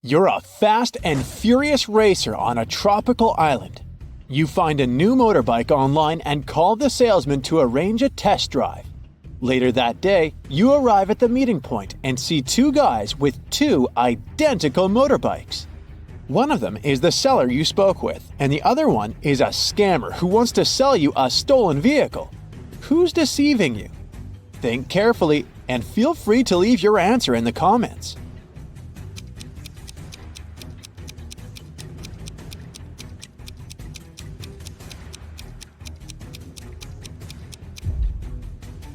You're a fast and furious racer on a tropical island. You find a new motorbike online and call the salesman to arrange a test drive. Later that day, you arrive at the meeting point and see two guys with two identical motorbikes. One of them is the seller you spoke with, and the other one is a scammer who wants to sell you a stolen vehicle. Who's deceiving you? Think carefully and feel free to leave your answer in the comments.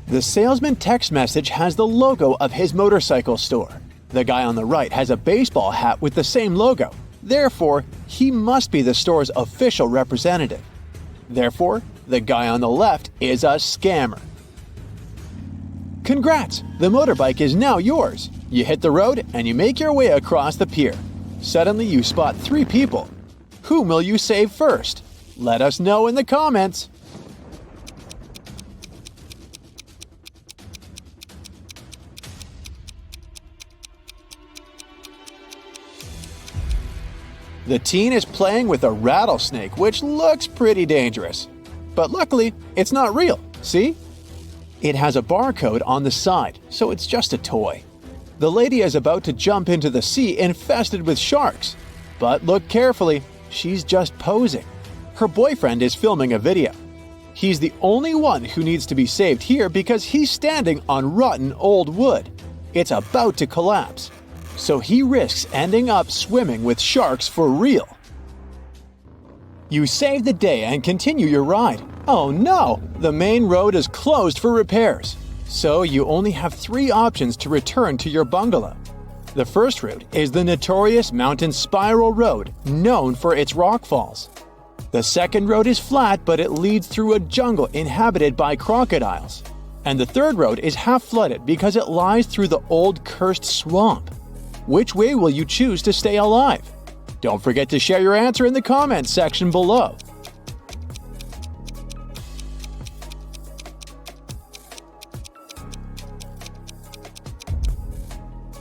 The salesman text message has the logo of his motorcycle store. The guy on the right has a baseball hat with the same logo. Therefore, he must be the store's official representative. Therefore, the guy on the left is a scammer. Congrats! The motorbike is now yours. You hit the road and you make your way across the pier. Suddenly you spot three people. Whom will you save first? Let us know in the comments. The teen is playing with a rattlesnake, which looks pretty dangerous. But luckily, it's not real, see? It has a barcode on the side, so it's just a toy. The lady is about to jump into the sea infested with sharks. But look carefully, she's just posing. Her boyfriend is filming a video. He's the only one who needs to be saved here because he's standing on rotten old wood. It's about to collapse. So he risks ending up swimming with sharks for real. You save the day and continue your ride. Oh no! The main road is closed for repairs. So you only have three options to return to your bungalow. The first route is the notorious mountain spiral road, known for its rockfalls. The second road is flat, but it leads through a jungle inhabited by crocodiles. And the third road is half flooded because it lies through the old cursed swamp. Which way will you choose to stay alive? Don't forget to share your answer in the comments section below.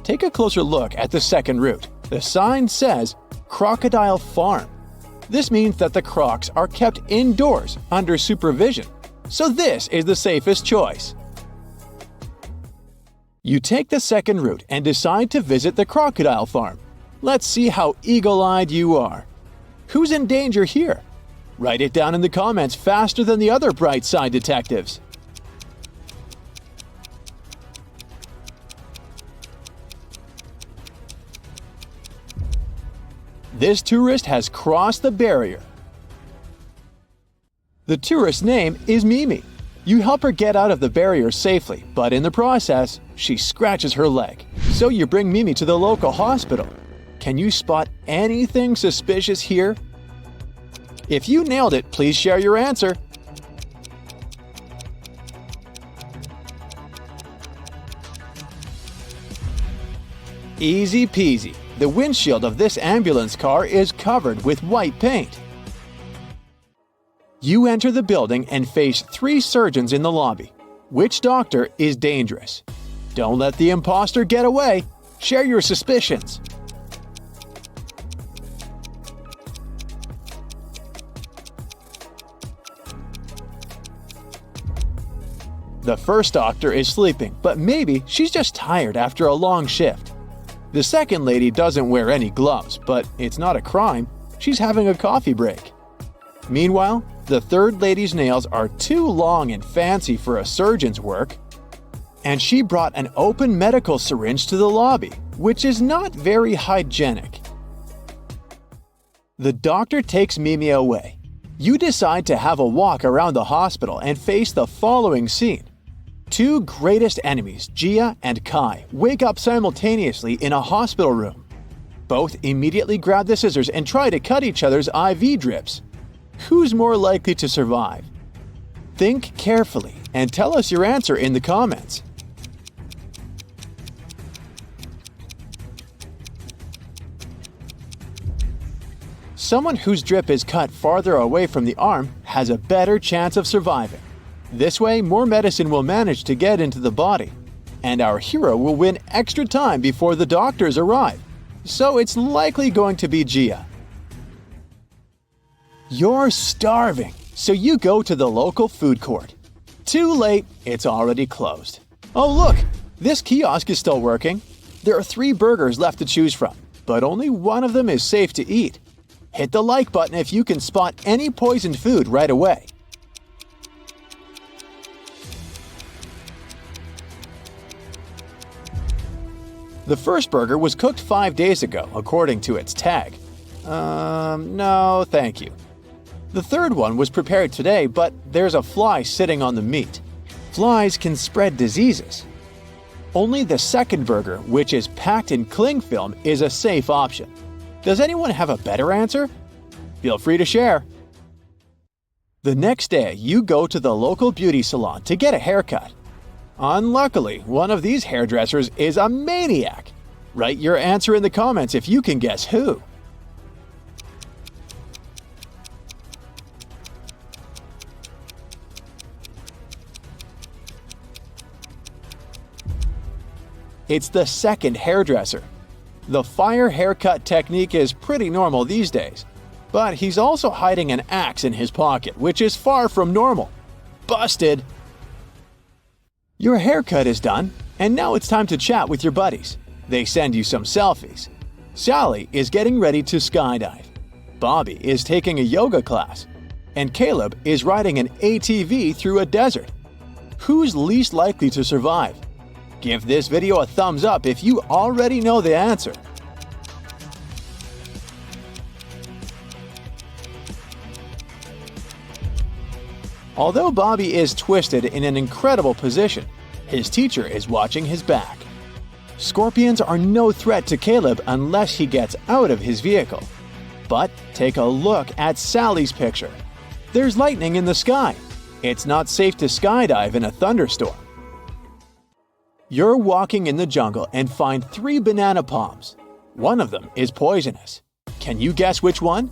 Take a closer look at the second route. The sign says Crocodile Farm. This means that the crocs are kept indoors under supervision. So this is the safest choice. You take the second route and decide to visit the crocodile farm. Let's see how eagle-eyed you are. Who's in danger here? Write it down in the comments faster than the other bright side detectives. This tourist has crossed the barrier. The tourist's name is Mimi. You help her get out of the barrier safely, but in the process, she scratches her leg. So you bring Mimi to the local hospital. Can you spot anything suspicious here? If you nailed it, please share your answer. Easy peasy. The windshield of this ambulance car is covered with white paint. You enter the building and face three surgeons in the lobby. Which doctor is dangerous? Don't let the imposter get away. Share your suspicions. The first doctor is sleeping, but maybe she's just tired after a long shift. The second lady doesn't wear any gloves, but it's not a crime. She's having a coffee break. Meanwhile, the third lady's nails are too long and fancy for a surgeon's work. And she brought an open medical syringe to the lobby, which is not very hygienic. The doctor takes Mimi away. You decide to have a walk around the hospital and face the following scene. Two greatest enemies, Gia and Kai, wake up simultaneously in a hospital room. Both immediately grab the scissors and try to cut each other's IV drips. Who's more likely to survive? Think carefully and tell us your answer in the comments. Someone whose drip is cut farther away from the arm has a better chance of surviving. This way, more medicine will manage to get into the body, and our hero will win extra time before the doctors arrive. so it's likely going to be Gia. You're starving, so you go to the local food court. Too late, it's already closed. Oh look, this kiosk is still working. There are 3 burgers left to choose from, but only one of them is safe to eat. Hit the like button if you can spot any poisoned food right away. The first burger was cooked 5 days ago, according to its tag. No, thank you. The third one was prepared today, but there's a fly sitting on the meat. Flies can spread diseases. Only the second burger, which is packed in cling film, is a safe option. Does anyone have a better answer? Feel free to share. The next day, you go to the local beauty salon to get a haircut. Unluckily, one of these hairdressers is a maniac. Write your answer in the comments if you can guess who. It's the second hairdresser. The fire haircut technique is pretty normal these days, but he's also hiding an axe in his pocket, which is far from normal. Busted! Your haircut is done, and now it's time to chat with your buddies. They send you some selfies. Sally is getting ready to skydive. Bobby is taking a yoga class. And Caleb is riding an ATV through a desert. Who's least likely to survive? Give this video a thumbs up if you already know the answer. Although Bobby is twisted in an incredible position, his teacher is watching his back. Scorpions are no threat to Caleb unless he gets out of his vehicle. But take a look at Sally's picture. There's lightning in the sky. It's not safe to skydive in a thunderstorm. You're walking in the jungle and find 3 banana palms. One of them is poisonous. Can you guess which one?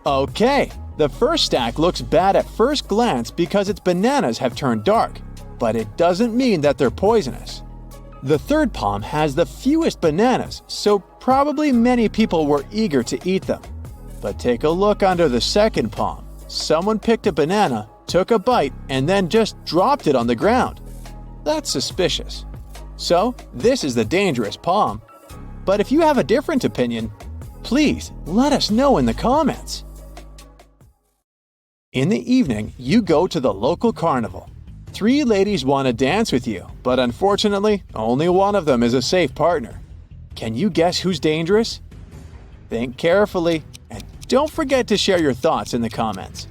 Okay, the first stack looks bad at first glance because its bananas have turned dark, but it doesn't mean that they're poisonous. The third palm has the fewest bananas, so probably many people were eager to eat them. But take a look under the second palm. Someone picked a banana, took a bite, and then just dropped it on the ground. That's suspicious. So, this is the dangerous palm. But if you have a different opinion, please let us know in the comments. In the evening, you go to the local carnival. 3 ladies want to dance with you, but unfortunately, only one of them is a safe partner. Can you guess who's dangerous? Think carefully, and don't forget to share your thoughts in the comments.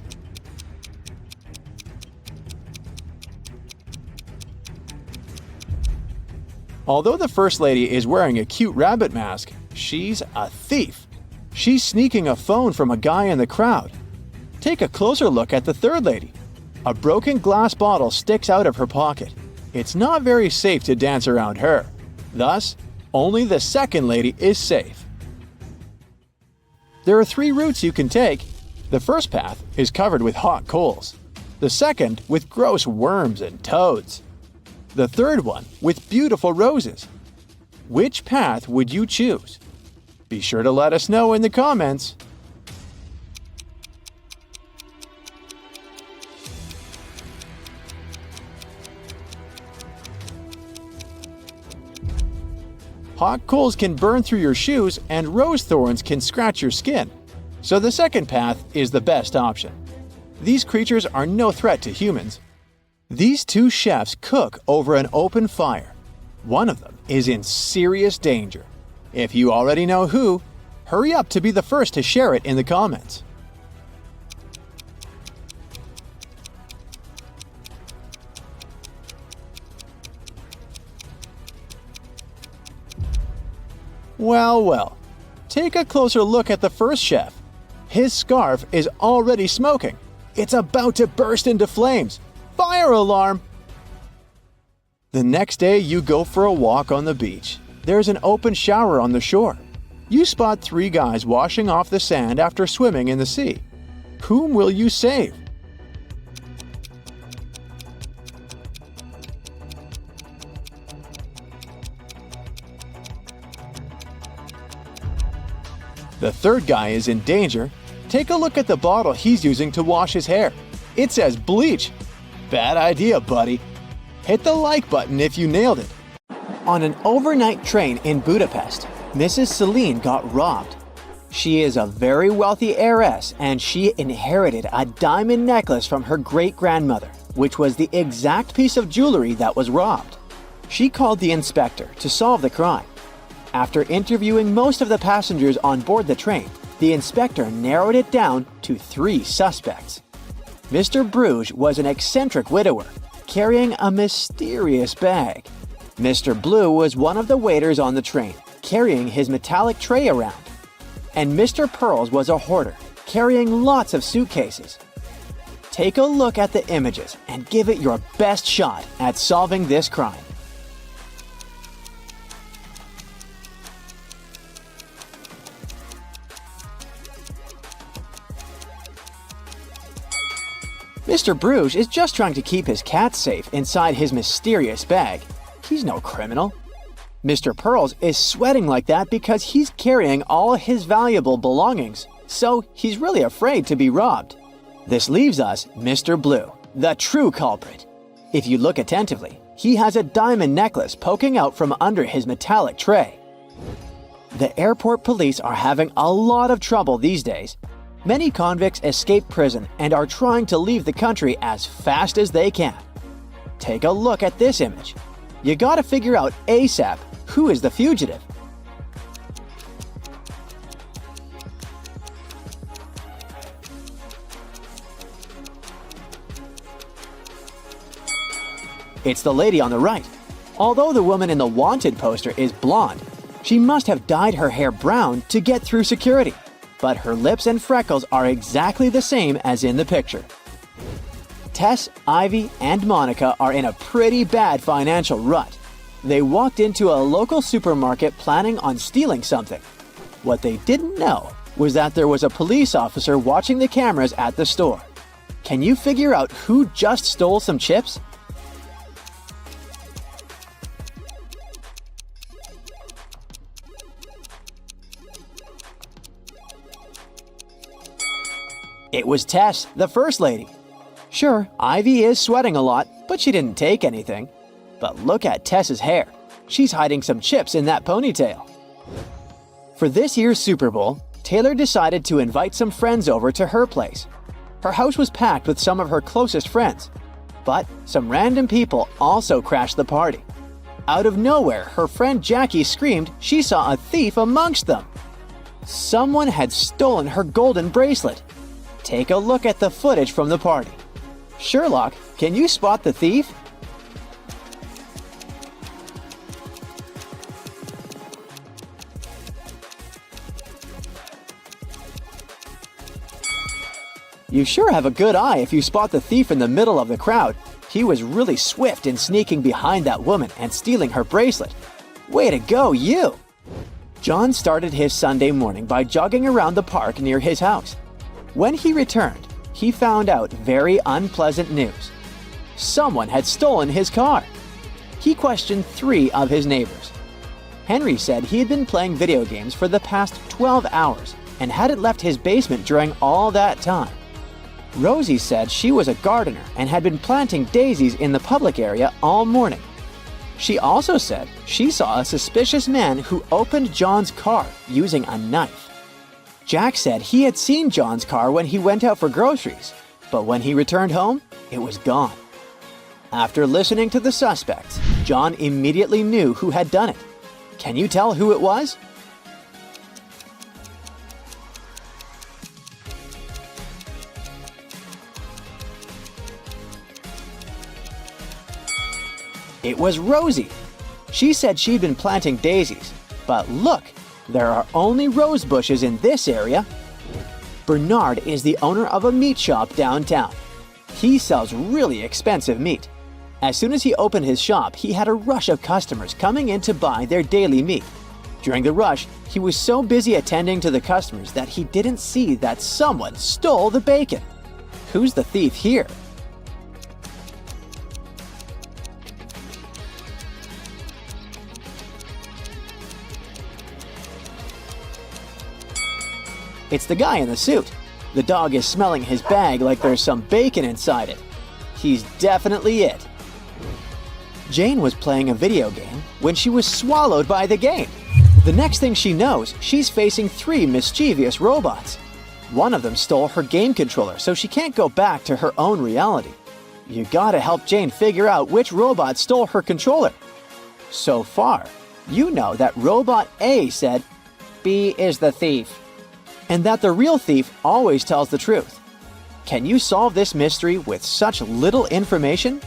Although the first lady is wearing a cute rabbit mask, she's a thief. She's sneaking a phone from a guy in the crowd. Take a closer look at the third lady. A broken glass bottle sticks out of her pocket. It's not very safe to dance around her. Thus, only the second lady is safe. There are 3 routes you can take. The first path is covered with hot coals. The second with gross worms and toads. The third one with beautiful roses. Which path would you choose? Be sure to let us know in the comments. Hot coals can burn through your shoes and rose thorns can scratch your skin, so the second path is the best option. These creatures are no threat to humans. These 2 chefs cook over an open fire. One of them is in serious danger. If you already know who, hurry up to be the first to share it in the comments. Well, well, take a closer look at the first chef. His scarf is already smoking. It's about to burst into flames. Fire alarm! The next day, you go for a walk on the beach. There's an open shower on the shore. You spot 3 guys washing off the sand after swimming in the sea. Whom will you save? The third guy is in danger. Take a look at the bottle he's using to wash his hair. It says bleach. Bad idea, buddy. Hit the like button if you nailed it. On an overnight train in Budapest, Mrs. Celine got robbed. She is a very wealthy heiress and she inherited a diamond necklace from her great-grandmother, which was the exact piece of jewelry that was robbed. She called the inspector to solve the crime. After interviewing most of the passengers on board the train, the inspector narrowed it down to 3 suspects. Mr. Bruges was an eccentric widower, carrying a mysterious bag. Mr. Blue was one of the waiters on the train, carrying his metallic tray around. And Mr. Pearls was a hoarder, carrying lots of suitcases. Take a look at the images and give it your best shot at solving this crime. Mr. Bruges is just trying to keep his cat safe inside his mysterious bag. He's no criminal. Mr. Pearls is sweating like that because he's carrying all his valuable belongings, so he's really afraid to be robbed. This leaves us Mr. Blue, the true culprit. If you look attentively, he has a diamond necklace poking out from under his metallic tray. The airport police are having a lot of trouble these days. Many convicts escape prison and are trying to leave the country as fast as they can. Take a look at this image. You gotta figure out ASAP who is the fugitive. It's the lady on the right. Although the woman in the wanted poster is blonde, she must have dyed her hair brown to get through security. But her lips and freckles are exactly the same as in the picture. Tess, Ivy, and Monica are in a pretty bad financial rut. They walked into a local supermarket planning on stealing something. What they didn't know was that there was a police officer watching the cameras at the store. Can you figure out who just stole some chips? It was Tess, the first lady. Sure, Ivy is sweating a lot, but she didn't take anything. But look at Tess's hair. She's hiding some chips in that ponytail. For this year's Super Bowl, Taylor decided to invite some friends over to her place. Her house was packed with some of her closest friends. But some random people also crashed the party. Out of nowhere, her friend Jackie screamed she saw a thief amongst them. Someone had stolen her golden bracelet. Take a look at the footage from the party. Sherlock, can you spot the thief? You sure have a good eye if you spot the thief in the middle of the crowd. He was really swift in sneaking behind that woman and stealing her bracelet. Way to go, you! John started his Sunday morning by jogging around the park near his house. When he returned, he found out very unpleasant news. Someone had stolen his car. He questioned 3 of his neighbors. Henry said he had been playing video games for the past 12 hours and hadn't left his basement during all that time. Rosie said she was a gardener and had been planting daisies in the public area all morning. She also said she saw a suspicious man who opened John's car using a knife. Jack said he had seen John's car when he went out for groceries, but when he returned home, it was gone. After listening to the suspects, John immediately knew who had done it. Can you tell who it was? It was Rosie. She said she'd been planting daisies, but look, there are only rose bushes in this area. Bernard is the owner of a meat shop downtown. He sells really expensive meat. As soon as he opened his shop, he had a rush of customers coming in to buy their daily meat. During the rush, he was so busy attending to the customers that he didn't see that someone stole the bacon. Who's the thief here? It's the guy in the suit. The dog is smelling his bag like there's some bacon inside it. He's definitely it. Jane was playing a video game when she was swallowed by the game. The next thing she knows, she's facing 3 mischievous robots. One of them stole her game controller, so she can't go back to her own reality. You gotta help Jane figure out which robot stole her controller. So far, you know that Robot A said, "B is the thief," and that the real thief always tells the truth. Can you solve this mystery with such little information?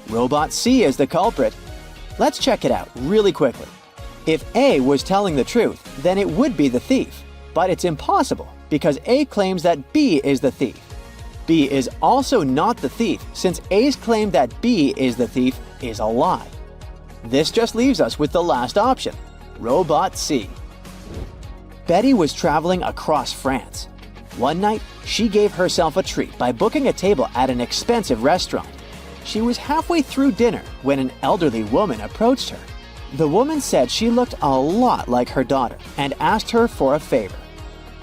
Robot C is the culprit. Let's check it out really quickly. If A was telling the truth, then it would be the thief. But it's impossible because A claims that B is the thief. B is also not the thief since A's claim that B is the thief is a lie. This just leaves us with the last option, Robot C. Betty was traveling across France. One night, she gave herself a treat by booking a table at an expensive restaurant. She was halfway through dinner when an elderly woman approached her. The woman said she looked a lot like her daughter and asked her for a favor.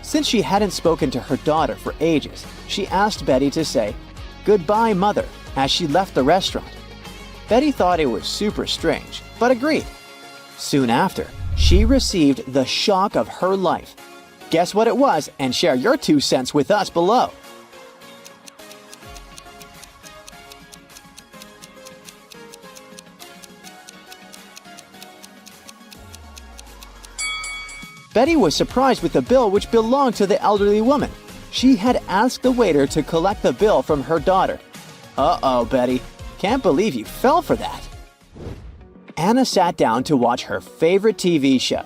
Since she hadn't spoken to her daughter for ages, she asked Betty to say, "Goodbye, Mother," as she left the restaurant. Betty thought it was super strange, but agreed. Soon after, she received the shock of her life. Guess what it was and share your 2 cents with us below. Betty was surprised with the bill which belonged to the elderly woman. She had asked the waiter to collect the bill from her daughter. Uh-oh, Betty. Can't believe you fell for that. Anna sat down to watch her favorite TV show.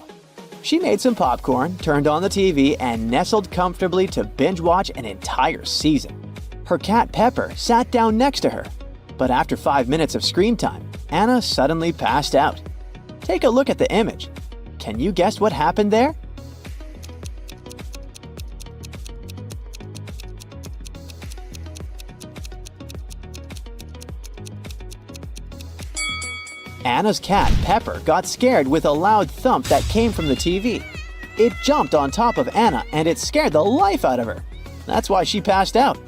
She made some popcorn, turned on the TV, and nestled comfortably to binge watch an entire season. Her cat Pepper sat down next to her. But after 5 minutes of screen time, Anna suddenly passed out. Take a look at the image. Can you guess what happened there? Anna's cat, Pepper, got scared with a loud thump that came from the TV. It jumped on top of Anna and it scared the life out of her. That's why she passed out.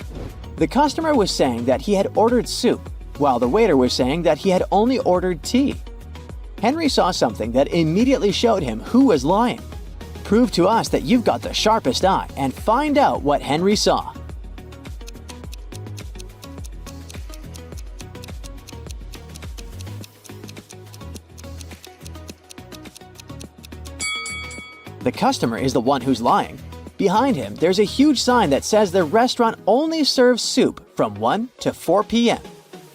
The customer was saying that he had ordered soup, while the waiter was saying that he had only ordered tea. Henry saw something that immediately showed him who was lying. Prove to us that you've got the sharpest eye and find out what Henry saw. The customer is the one who's lying. Behind him, there's a huge sign that says the restaurant only serves soup from 1 to 4 p.m.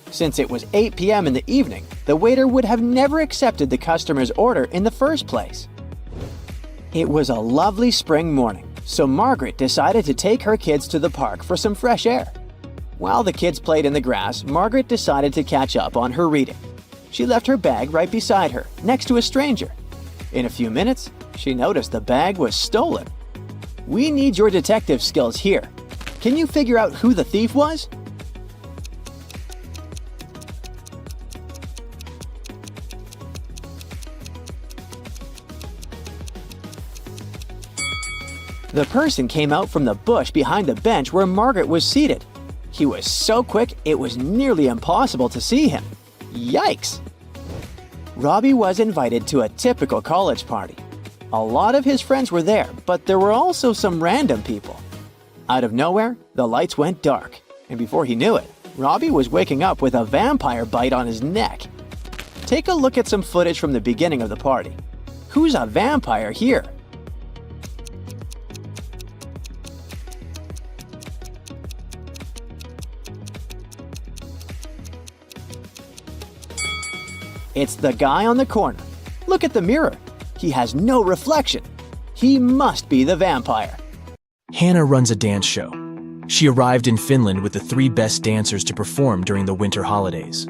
Since it was 8 p.m. in the evening, the waiter would have never accepted the customer's order in the first place. It was a lovely spring morning, so Margaret decided to take her kids to the park for some fresh air. While the kids played in the grass, Margaret decided to catch up on her reading. She left her bag right beside her, next to a stranger. In a few minutes, she noticed the bag was stolen. We need your detective skills here. Can you figure out who the thief was? The person came out from the bush behind the bench where Margaret was seated. He was so quick it was nearly impossible to see him. Yikes! Robbie was invited to a typical college party. A lot of his friends were there, but there were also some random people. Out of nowhere, the lights went dark, and before he knew it, Robbie was waking up with a vampire bite on his neck. Take a look at some footage from the beginning of the party. Who's a vampire here? It's the guy on the corner. Look at the mirror. He has no reflection. He must be the vampire. Hannah runs a dance show. She arrived in Finland with the 3 best dancers to perform during the winter holidays.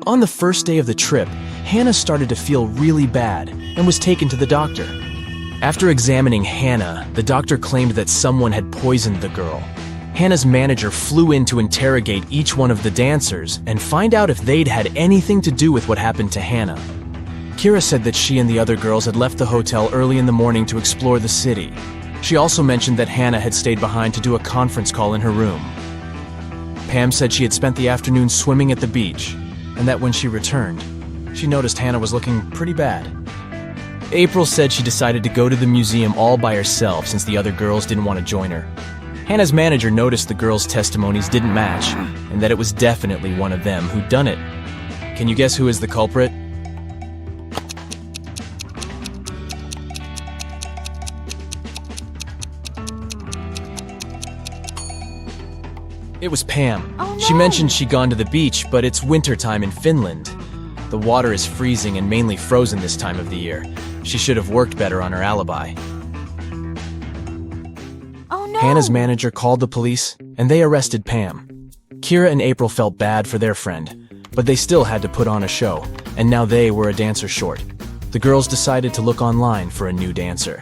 On the first day of the trip, Hannah started to feel really bad and was taken to the doctor. After examining Hannah, the doctor claimed that someone had poisoned the girl. Hannah's manager flew in to interrogate each one of the dancers and find out if they'd had anything to do with what happened to Hannah. Kira said that she and the other girls had left the hotel early in the morning to explore the city. She also mentioned that Hannah had stayed behind to do a conference call in her room. Pam said she had spent the afternoon swimming at the beach, and that when she returned, she noticed Hannah was looking pretty bad. April said she decided to go to the museum all by herself since the other girls didn't want to join her. Hannah's manager noticed the girls' testimonies didn't match, and that it was definitely one of them who'd done it. Can you guess who is the culprit? It was Pam. Oh, no. She mentioned she'd gone to the beach, but it's wintertime in Finland. The water is freezing and mainly frozen this time of the year. She should have worked better on her alibi. Oh no! Hannah's manager called the police, and they arrested Pam. Kira and April felt bad for their friend, but they still had to put on a show, and now they were a dancer short. The girls decided to look online for a new dancer.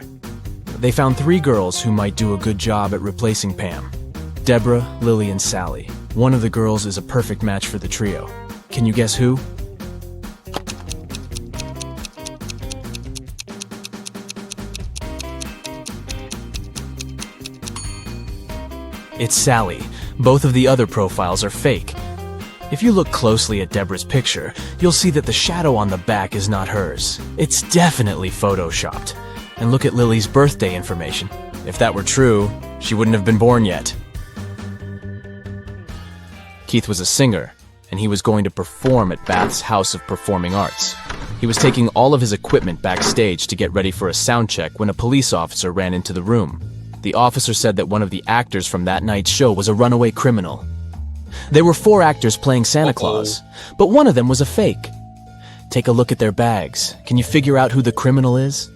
They found 3 girls who might do a good job at replacing Pam. Deborah, Lily, and Sally. One of the girls is a perfect match for the trio. Can you guess who? It's Sally. Both of the other profiles are fake. If you look closely at Deborah's picture, you'll see that the shadow on the back is not hers. It's definitely photoshopped. And look at Lily's birthday information. If that were true, she wouldn't have been born yet. Keith was a singer, and he was going to perform at Bath's House of Performing Arts. He was taking all of his equipment backstage to get ready for a sound check when a police officer ran into the room. The officer said that one of the actors from that night's show was a runaway criminal. There were 4 actors playing Santa Claus, but one of them was a fake. Take a look at their bags. Can you figure out who the criminal is?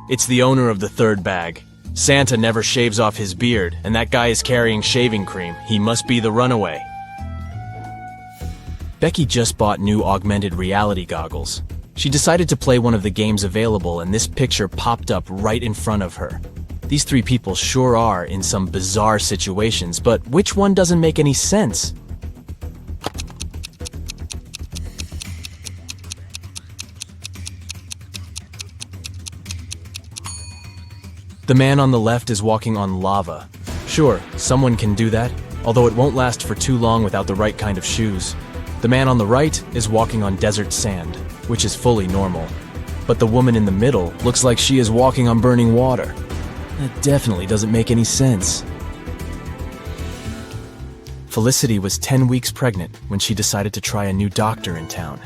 It's the owner of the 3rd bag. Santa never shaves off his beard, and that guy is carrying shaving cream. He must be the runaway. Becky just bought new augmented reality goggles. She decided to play one of the games available, and this picture popped up right in front of her. These 3 people sure are in some bizarre situations, but which one doesn't make any sense? The man on the left is walking on lava. Sure, someone can do that, although it won't last for too long without the right kind of shoes. The man on the right is walking on desert sand, which is fully normal. But the woman in the middle looks like she is walking on burning water. That definitely doesn't make any sense. Felicity was 10 weeks pregnant when she decided to try a new doctor in town.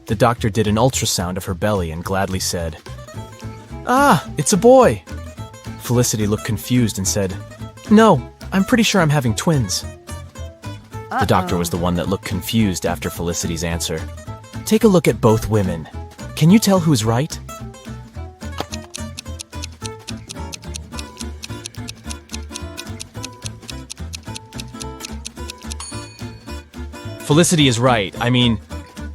The doctor did an ultrasound of her belly and gladly said, "Ah, it's a boy." Felicity looked confused and said, "No, I'm pretty sure I'm having twins." The doctor was the one that looked confused after Felicity's answer. Take a look at both women. Can you tell who's right? Felicity is right. I mean,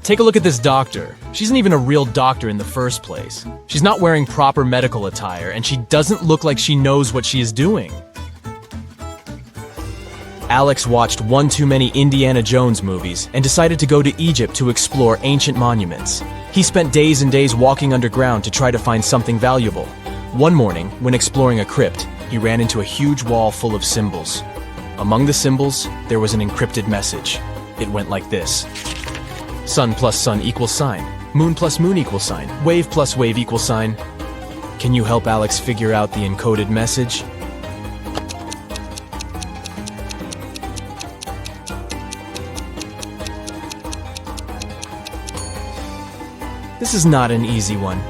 take a look at this doctor. She isn't even a real doctor in the first place. She's not wearing proper medical attire, and she doesn't look like she knows what she is doing. Alex watched one too many Indiana Jones movies and decided to go to Egypt to explore ancient monuments. He spent days and days walking underground to try to find something valuable. One morning, when exploring a crypt, he ran into a huge wall full of symbols. Among the symbols, there was an encrypted message. It went like this: sun plus sun equals sign, moon plus moon equals sign, wave plus wave equals sign. Can you help Alex figure out the encoded message? This is not an easy one,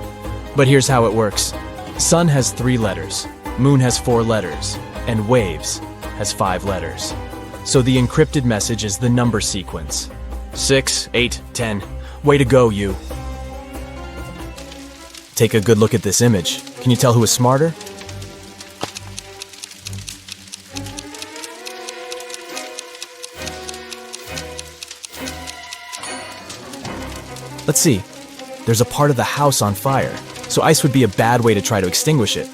but here's how it works. Sun has 3 letters, moon has 4 letters, and waves has 5 letters. So the encrypted message is the number sequence: 6, 8, 10, Way to go, you. Take a good look at this image. Can you tell who is smarter? Let's see. There's a part of the house on fire, so ice would be a bad way to try to extinguish it.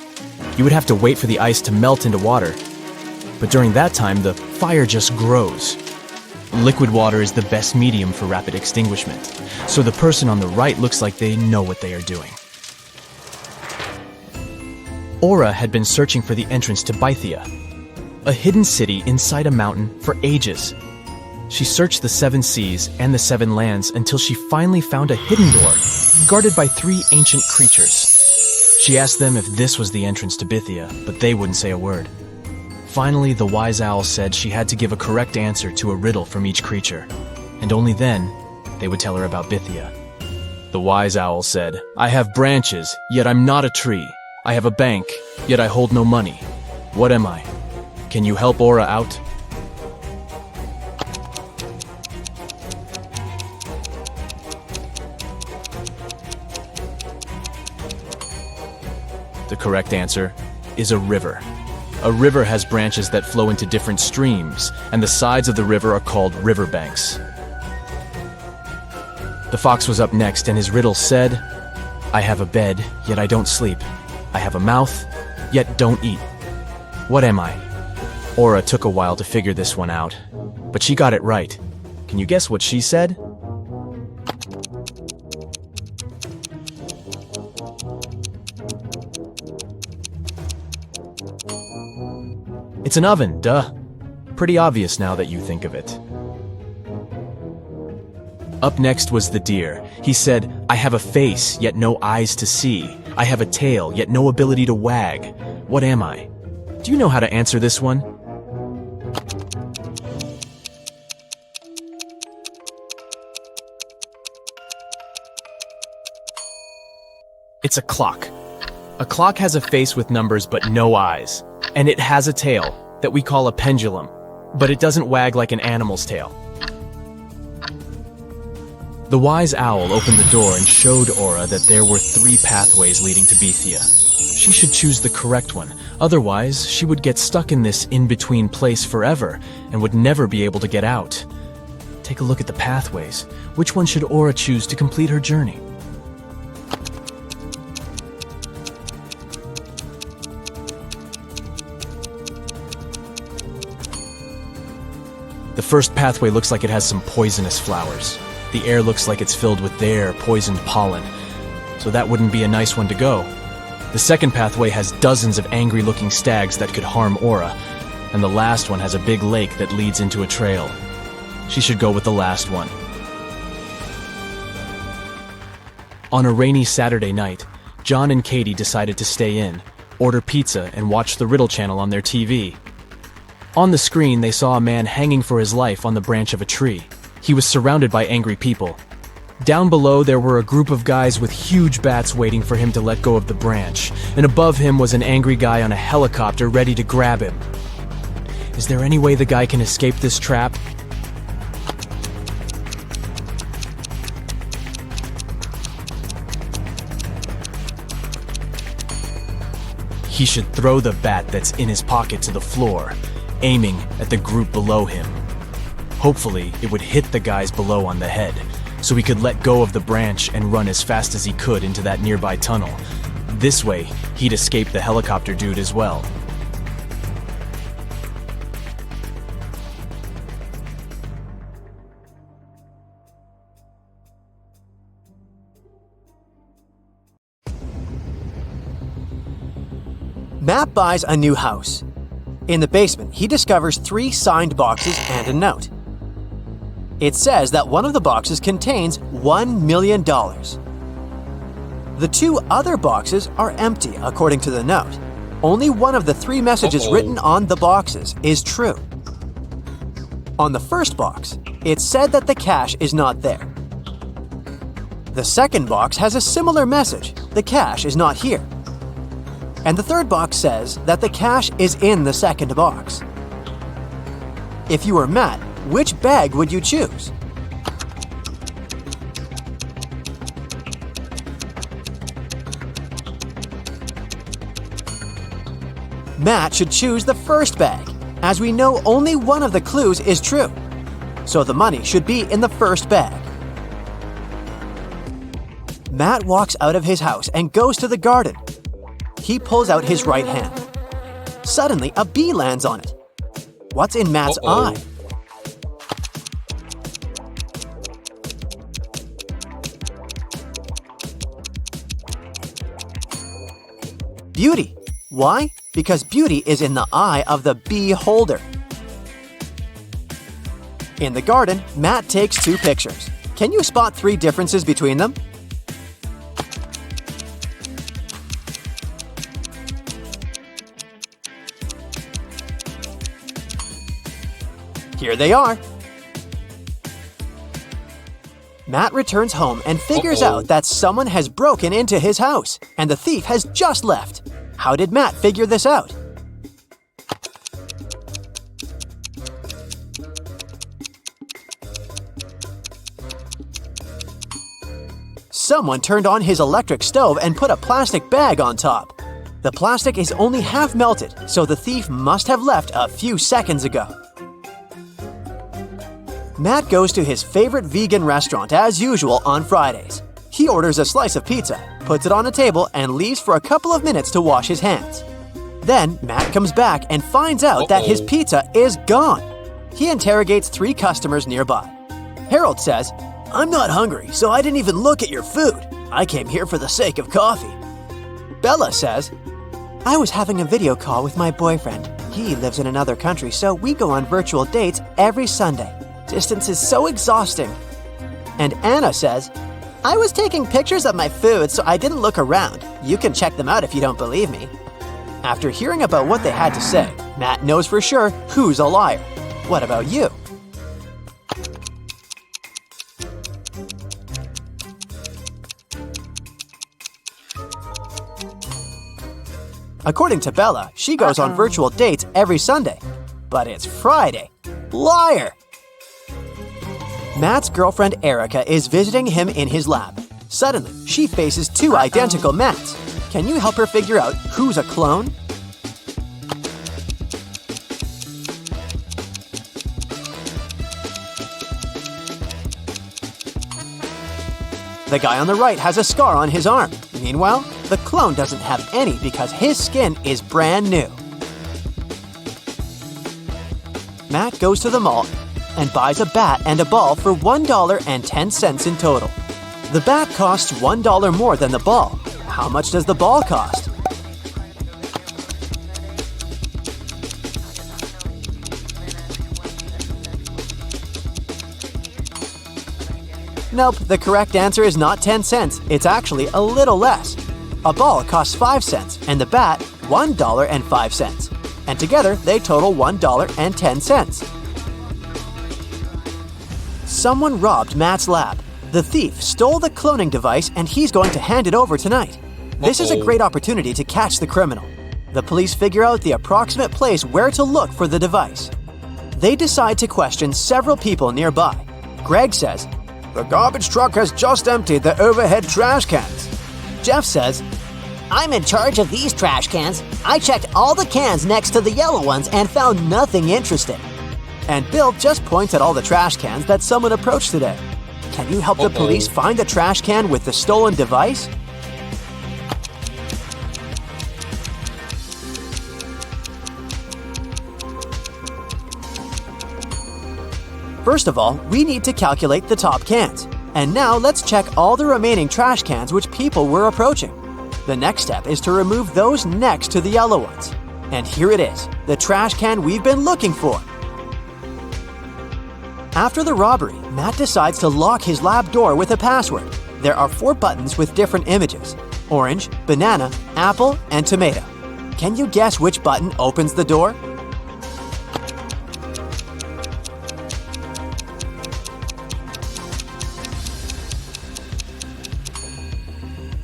You would have to wait for the ice to melt into water. But during that time, the fire just grows. Liquid water is the best medium for rapid extinguishment, so the person on the right looks like they know what they are doing. Aura had been searching for the entrance to Bythia, a hidden city inside a mountain, for ages. She searched the 7 seas and the 7 lands until she finally found a hidden door, guarded by 3 ancient creatures. She asked them if this was the entrance to Bythia, but they wouldn't say a word. Finally, the wise owl said she had to give a correct answer to a riddle from each creature, and only then they would tell her about Bythia. The wise owl said, "I have branches, yet I'm not a tree. I have a bank, yet I hold no money. What am I? Can you help Aura out?" The correct answer is a river. A river has branches that flow into different streams, and the sides of the river are called riverbanks. The fox was up next, and his riddle said, "I have a bed, yet I don't sleep. I have a mouth, yet don't eat. What am I?" Aura took a while to figure this one out, but she got it right. Can you guess what she said? It's an oven, duh. Pretty obvious now that you think of it. Up next was the deer. He said, "I have a face, yet no eyes to see. I have a tail, yet no ability to wag. What am I?" Do you know how to answer this one? It's a clock. A clock has a face with numbers but no eyes. And it has a tail that we call a pendulum, but it doesn't wag like an animal's tail. The wise owl opened the door and showed Aura that there were 3 pathways leading to Bythia. She should choose the correct one, otherwise she would get stuck in this in-between place forever and would never be able to get out. Take a look at the pathways. Which one should Aura choose to complete her journey? The first pathway looks like it has some poisonous flowers. The air looks like it's filled with their poisoned pollen, so that wouldn't be a nice one to go. The second pathway has dozens of angry-looking stags that could harm Aura, and the last one has a big lake that leads into a trail. She should go with the last one. On a rainy Saturday night, John and Katie decided to stay in, order pizza, and watch the Riddle channel on their TV. On the screen, they saw a man hanging for his life on the branch of a tree. He was surrounded by angry people. Down below, there were a group of guys with huge bats waiting for him to let go of the branch, and above him was an angry guy on a helicopter ready to grab him. Is there any way the guy can escape this trap? He should throw the bat that's in his pocket to the floor, aiming at the group below him. Hopefully, it would hit the guys below on the head, so he could let go of the branch and run as fast as he could into that nearby tunnel. This way, he'd escape the helicopter dude as well. Matt buys a new house. In the basement, he discovers 3 signed boxes and a note. It says that one of the boxes contains $1 million. The 2 other boxes are empty, according to the note. Only one of the 3 messages written on the boxes is true. On the first box, it said that the cash is not there. The second box has a similar message: the cash is not here. And the third box says that the cash is in the second box. If you were Matt, which bag would you choose? Matt should choose the first bag, as we know only one of the clues is true. So the money should be in the first bag. Matt walks out of his house and goes to the garden. He pulls out his right hand. Suddenly, a bee lands on it. What's in Matt's eye? Beauty. Why? Because beauty is in the eye of the bee holder. In the garden, Matt takes 2 pictures. Can you spot 3 differences between them? Here they are. Matt returns home and figures out that someone has broken into his house, and the thief has just left. How did Matt figure this out? Someone turned on his electric stove and put a plastic bag on top. The plastic is only half melted, so the thief must have left a few seconds ago. Matt goes to his favorite vegan restaurant as usual on Fridays. He orders a slice of pizza, puts it on a table, and leaves for a couple of minutes to wash his hands. Then Matt comes back and finds out that his pizza is gone. He interrogates 3 customers nearby. Harold says, "I'm not hungry, so I didn't even look at your food. I came here for the sake of coffee." Bella says, "I was having a video call with my boyfriend. He lives in another country, so we go on virtual dates every Sunday. Distance is so exhausting." And Anna says, "I was taking pictures of my food, so I didn't look around. You can check them out if you don't believe me." After hearing about what they had to say, Matt knows for sure who's a liar. What about you? According to Bella, she goes on virtual dates every Sunday. But it's Friday. Liar! Matt's girlfriend Erica is visiting him in his lab. Suddenly, she faces 2 identical Matts. Can you help her figure out who's a clone? The guy on the right has a scar on his arm. Meanwhile, the clone doesn't have any because his skin is brand new. Matt goes to the mall and buys a bat and a ball for $1.10 in total. The bat costs $1 more than the ball. How much does the ball cost? Nope, the correct answer is not 10 cents. It's actually a little less. A ball costs 5 cents and the bat $1.05. And together they total $1.10. Someone robbed Matt's lab. The thief stole the cloning device and he's going to hand it over tonight. This is a great opportunity to catch the criminal. The police figure out the approximate place where to look for the device. They decide to question several people nearby. Greg says, "The garbage truck has just emptied the overhead trash cans." Jeff says, "I'm in charge of these trash cans. I checked all the cans next to the yellow ones and found nothing interesting." And Bill just points at all the trash cans that someone approached today. Can you help the police find the trash can with the stolen device? First of all, we need to calculate the top cans. And now let's check all the remaining trash cans which people were approaching. The next step is to remove those next to the yellow ones. And here it is, the trash can we've been looking for. After the robbery, Matt decides to lock his lab door with a password. There are 4 buttons with different images: orange, banana, apple, and tomato. Can you guess which button opens the door?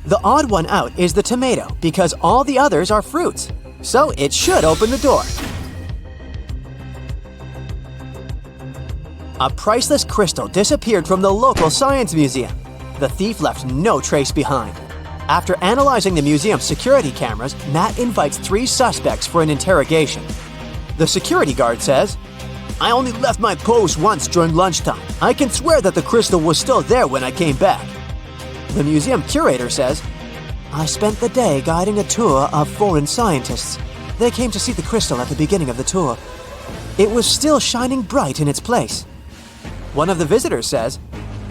The odd one out is the tomato because all the others are fruits, so it should open the door. A priceless crystal disappeared from the local science museum. The thief left no trace behind. After analyzing the museum's security cameras, Matt invites 3 suspects for an interrogation. The security guard says, "I only left my post once during lunchtime. I can swear that the crystal was still there when I came back." The museum curator says, "I spent the day guiding a tour of foreign scientists. They came to see the crystal at the beginning of the tour. It was still shining bright in its place." One of the visitors says,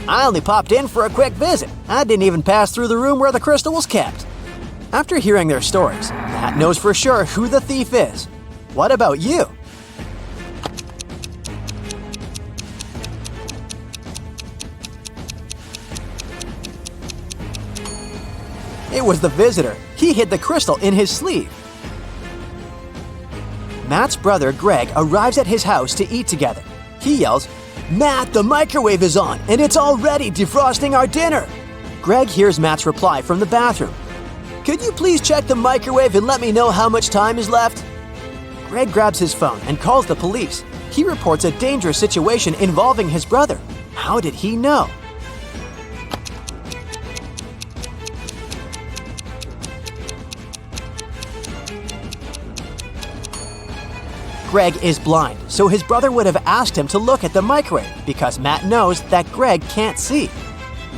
"I only popped in for a quick visit. I didn't even pass through the room where the crystal was kept." After hearing their stories, Matt knows for sure who the thief is. What about you? It was the visitor. He hid the crystal in his sleeve. Matt's brother, Greg, arrives at his house to eat together. He yells, "Matt, the microwave is on, and it's already defrosting our dinner!" Greg hears Matt's reply from the bathroom. "Could you please check the microwave and let me know how much time is left?" Greg grabs his phone and calls the police. He reports a dangerous situation involving his brother. How did he know? Greg is blind, so his brother would have asked him to look at the microwave because Matt knows that Greg can't see.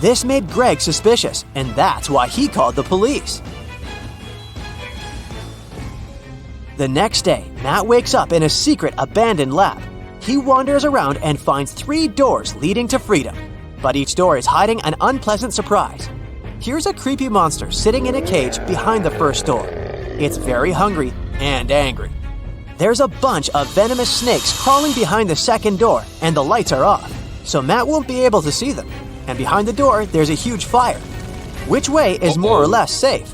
This made Greg suspicious, and that's why he called the police. The next day, Matt wakes up in a secret abandoned lab. He wanders around and finds 3 doors leading to freedom, but each door is hiding an unpleasant surprise. Here's a creepy monster sitting in a cage behind the first door. It's very hungry and angry. There's a bunch of venomous snakes crawling behind the second door, and the lights are off, so Matt won't be able to see them. And behind the door, there's a huge fire. Which way is more or less safe?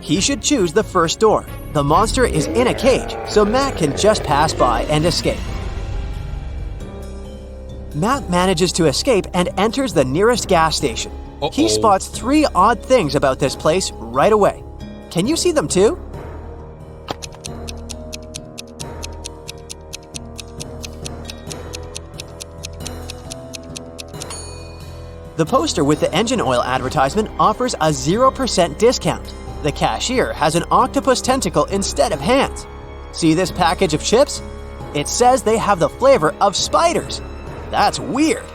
He should choose the first door. The monster is in a cage, so Matt can just pass by and escape. Matt manages to escape and enters the nearest gas station. He spots 3 odd things about this place right away. Can you see them too? The poster with the engine oil advertisement offers a 0% discount. The cashier has an octopus tentacle instead of hands. See this package of chips? It says they have the flavor of spiders. That's weird.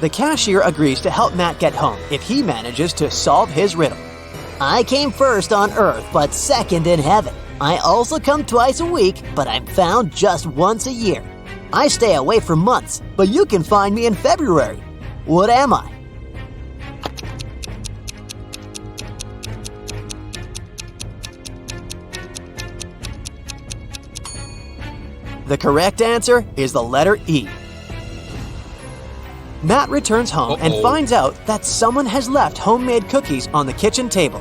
The cashier agrees to help Matt get home if he manages to solve his riddle. I came first on Earth, but second in heaven. I also come twice a week, but I'm found just once a year. I stay away for months, but you can find me in February. What am I? The correct answer is the letter E. Matt returns home and finds out that someone has left homemade cookies on the kitchen table.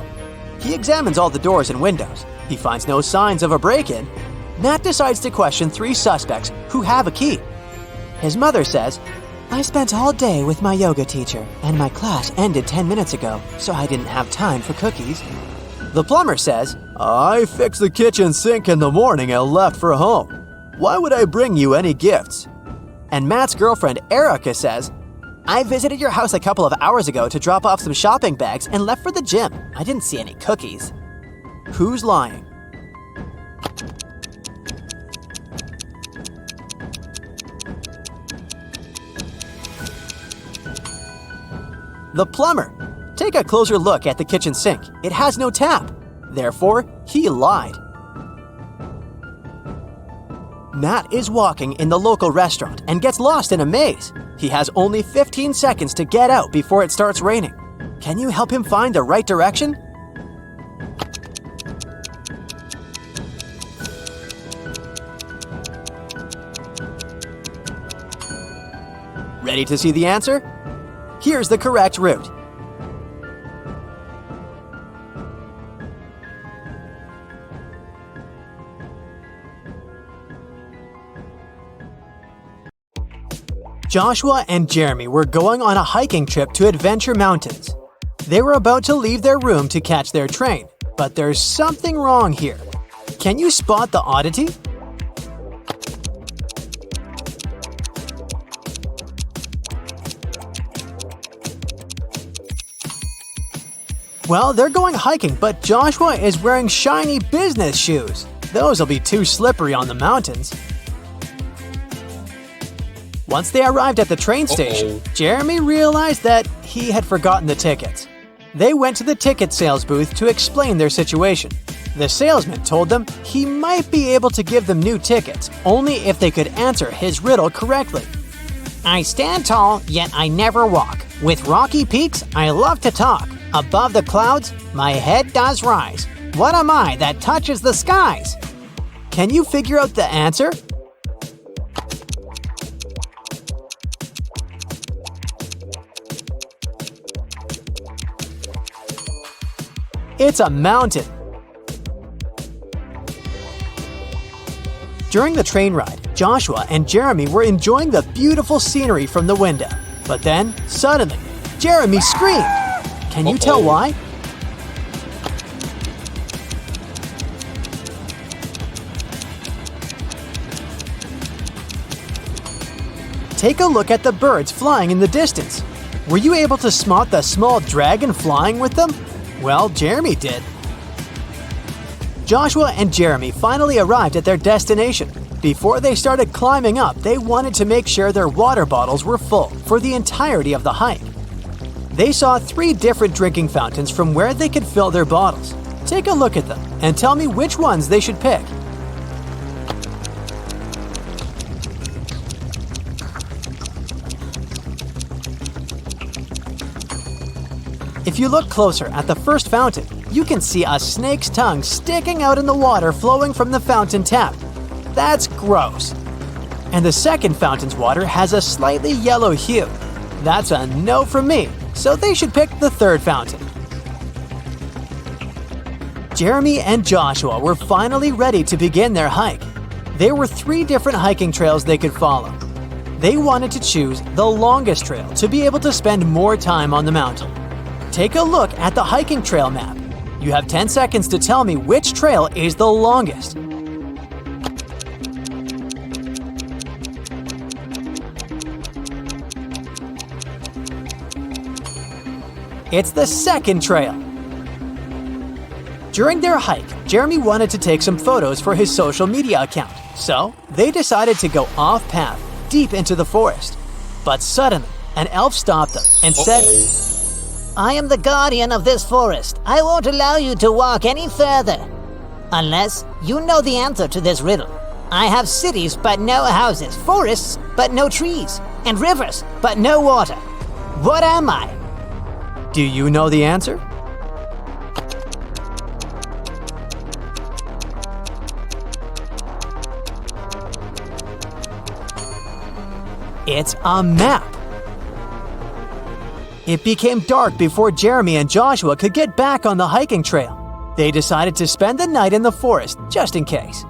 He examines all the doors and windows. He finds no signs of a break-in. Matt decides to question 3 suspects who have a key. His mother says, "I spent all day with my yoga teacher, and my class ended 10 minutes ago, so I didn't have time for cookies." The plumber says, "I fixed the kitchen sink in the morning and left for home. Why would I bring you any gifts?" And Matt's girlfriend, Erica, says, "I visited your house a couple of hours ago to drop off some shopping bags and left for the gym. I didn't see any cookies." Who's lying? The plumber. Take a closer look at the kitchen sink. It has no tap. Therefore, he lied. Matt is walking in the local restaurant and gets lost in a maze. He has only 15 seconds to get out before it starts raining. Can you help him find the right direction? Ready to see the answer? Here's the correct route. Joshua and Jeremy were going on a hiking trip to Adventure Mountains. They were about to leave their room to catch their train, but there's something wrong here. Can you spot the oddity? Well, they're going hiking, but Joshua is wearing shiny business shoes. Those will be too slippery on the mountains. Once they arrived at the train station, Jeremy realized that he had forgotten the tickets. They went to the ticket sales booth to explain their situation. The salesman told them he might be able to give them new tickets only if they could answer his riddle correctly. I stand tall, yet I never walk. With rocky peaks, I love to talk. Above the clouds, my head does rise. What am I that touches the skies? Can you figure out the answer? It's a mountain. During the train ride, Joshua and Jeremy were enjoying the beautiful scenery from the window. But then, suddenly, Jeremy screamed. Can you tell why? Take a look at the birds flying in the distance. Were you able to spot the small dragon flying with them? Well, Jeremy did. Joshua and Jeremy finally arrived at their destination. Before they started climbing up, they wanted to make sure their water bottles were full for the entirety of the hike. They saw 3 different drinking fountains from where they could fill their bottles. Take a look at them and tell me which ones they should pick. If you look closer at the first fountain, you can see a snake's tongue sticking out in the water flowing from the fountain tap. That's gross. And the second fountain's water has a slightly yellow hue. That's a no from me, so they should pick the third fountain. Jeremy and Joshua were finally ready to begin their hike. There were 3 different hiking trails they could follow. They wanted to choose the longest trail to be able to spend more time on the mountain. Take a look at the hiking trail map. You have 10 seconds to tell me which trail is the longest. It's the second trail. During their hike, Jeremy wanted to take some photos for his social media account, so they decided to go off-path, deep into the forest. But suddenly, an elf stopped them and said, I am the guardian of this forest. I won't allow you to walk any further. Unless you know the answer to this riddle. I have cities but no houses, forests but no trees, and rivers but no water. What am I? Do you know the answer? It's a map. It became dark before Jeremy and Joshua could get back on the hiking trail. They decided to spend the night in the forest just in case.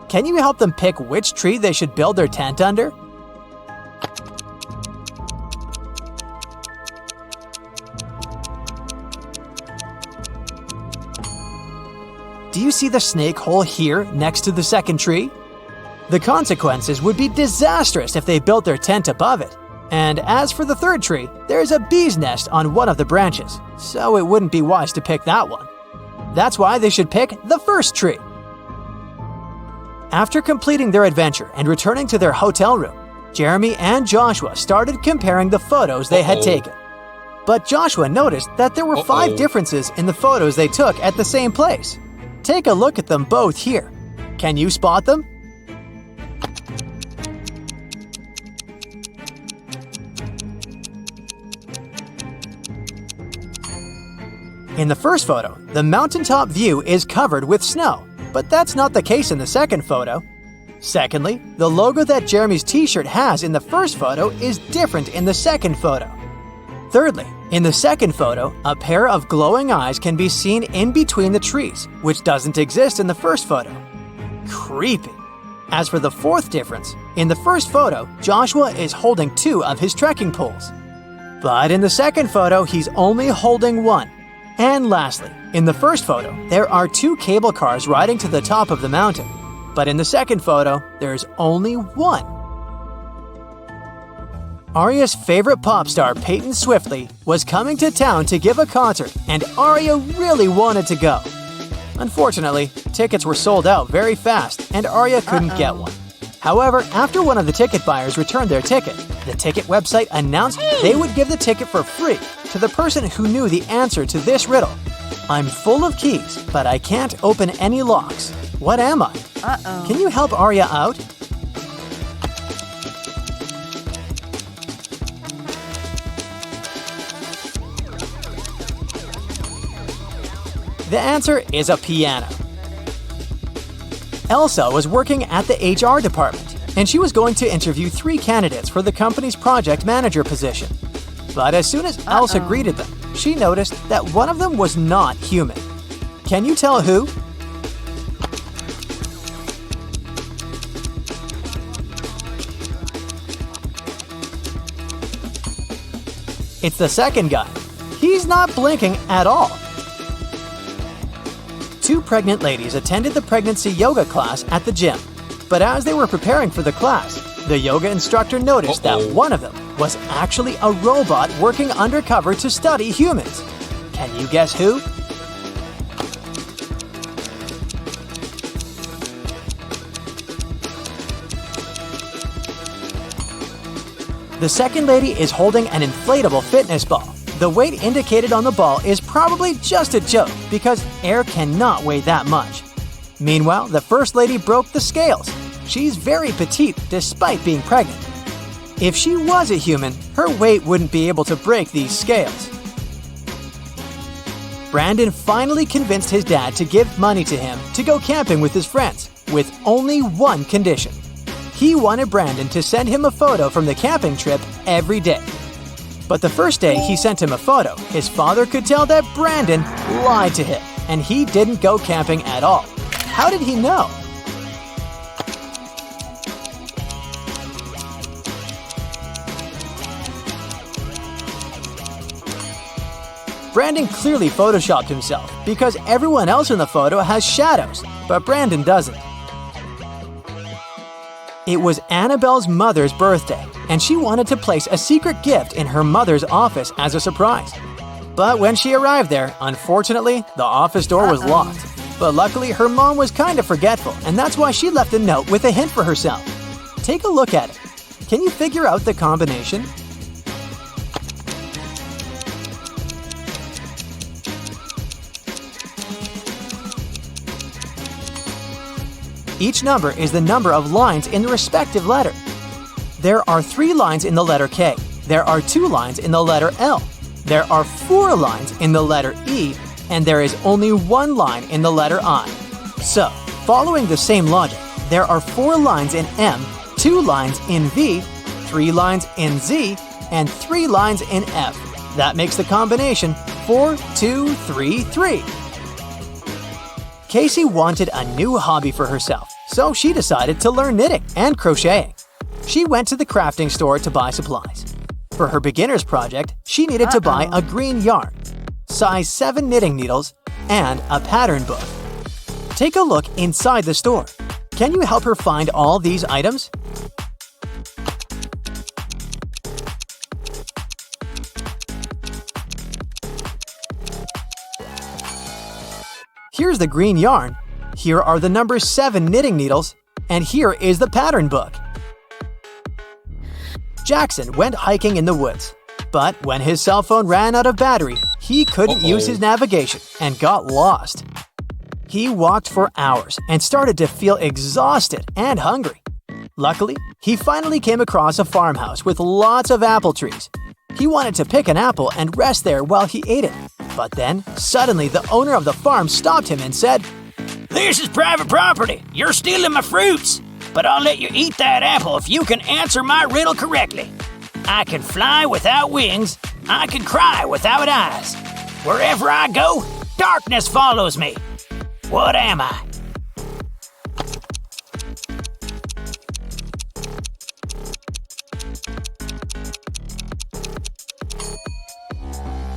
Can you help them pick which tree they should build their tent under? Do you see the snake hole here next to the second tree? The consequences would be disastrous if they built their tent above it. And as for the third tree, there's a bee's nest on one of the branches, so it wouldn't be wise to pick that one. That's why they should pick the first tree. After completing their adventure and returning to their hotel room, Jeremy and Joshua started comparing the photos they had taken. But Joshua noticed that there were 5 differences in the photos they took at the same place. Take a look at them both here. Can you spot them? In the first photo, the mountaintop view is covered with snow, but that's not the case in the second photo. Secondly, the logo that Jeremy's t-shirt has in the first photo is different in the second photo. Thirdly, in the second photo, a pair of glowing eyes can be seen in between the trees, which doesn't exist in the first photo. Creepy. As for the fourth difference, in the first photo, Joshua is holding 2 of his trekking poles. But in the second photo, he's only holding 1. And lastly, in the first photo, there are 2 cable cars riding to the top of the mountain. But in the second photo, there's only one. Arya's favorite pop star, Peyton Swiftly, was coming to town to give a concert, and Arya really wanted to go. Unfortunately, tickets were sold out very fast, and Arya couldn't get one. However, after one of the ticket buyers returned their ticket, the ticket website announced they would give the ticket for free to the person who knew the answer to this riddle. I'm full of keys, but I can't open any locks. What am I? Can you help Arya out? The answer is a piano. Elsa was working at the HR department, and she was going to interview 3 candidates for the company's project manager position. But as soon as Elsa greeted them, she noticed that one of them was not human. Can you tell who? It's the second guy. He's not blinking at all. 2 pregnant ladies attended the pregnancy yoga class at the gym. But as they were preparing for the class, the yoga instructor noticed that one of them was actually a robot working undercover to study humans. Can you guess who? The second lady is holding an inflatable fitness ball. The weight indicated on the ball is probably just a joke because air cannot weigh that much. Meanwhile, the first lady broke the scales. She's very petite despite being pregnant. If she was a human, her weight wouldn't be able to break these scales. Brandon finally convinced his dad to give money to him to go camping with his friends, with only one condition. He wanted Brandon to send him a photo from the camping trip every day. But the first day he sent him a photo, his father could tell that Brandon lied to him, and he didn't go camping at all. How did he know? Brandon clearly photoshopped himself because everyone else in the photo has shadows, but Brandon doesn't. It was Annabelle's mother's birthday, and she wanted to place a secret gift in her mother's office as a surprise. But when she arrived there, unfortunately, the office door was locked. But luckily, her mom was kind of forgetful, and that's why she left a note with a hint for herself. Take a look at it. Can you figure out the combination? Each number is the number of lines in the respective letter. There are 3 lines in the letter K. There are 2 lines in the letter L. There are 4 lines in the letter E, and there is only 1 line in the letter I. So, following the same logic, there are 4 lines in M, 2 lines in V, 3 lines in Z, and 3 lines in F. That makes the combination 4, 2, 3, 3. Casey wanted a new hobby for herself, so she decided to learn knitting and crocheting. She went to the crafting store to buy supplies. For her beginner's project, she needed to buy a green yarn, size 7 knitting needles, and a pattern book. Take a look inside the store. Can you help her find all these items? Here's the green yarn, here are the number 7 knitting needles, and here is the pattern book. Jackson went hiking in the woods, but when his cell phone ran out of battery, he couldn't use his navigation and got lost. He walked for hours and started to feel exhausted and hungry. Luckily, he finally came across a farmhouse with lots of apple trees. He wanted to pick an apple and rest there while he ate it. But then, suddenly the owner of the farm stopped him and said, "This is private property. You're stealing my fruits. But I'll let you eat that apple if you can answer my riddle correctly. I can fly without wings. I can cry without eyes. Wherever I go, darkness follows me. What am I?"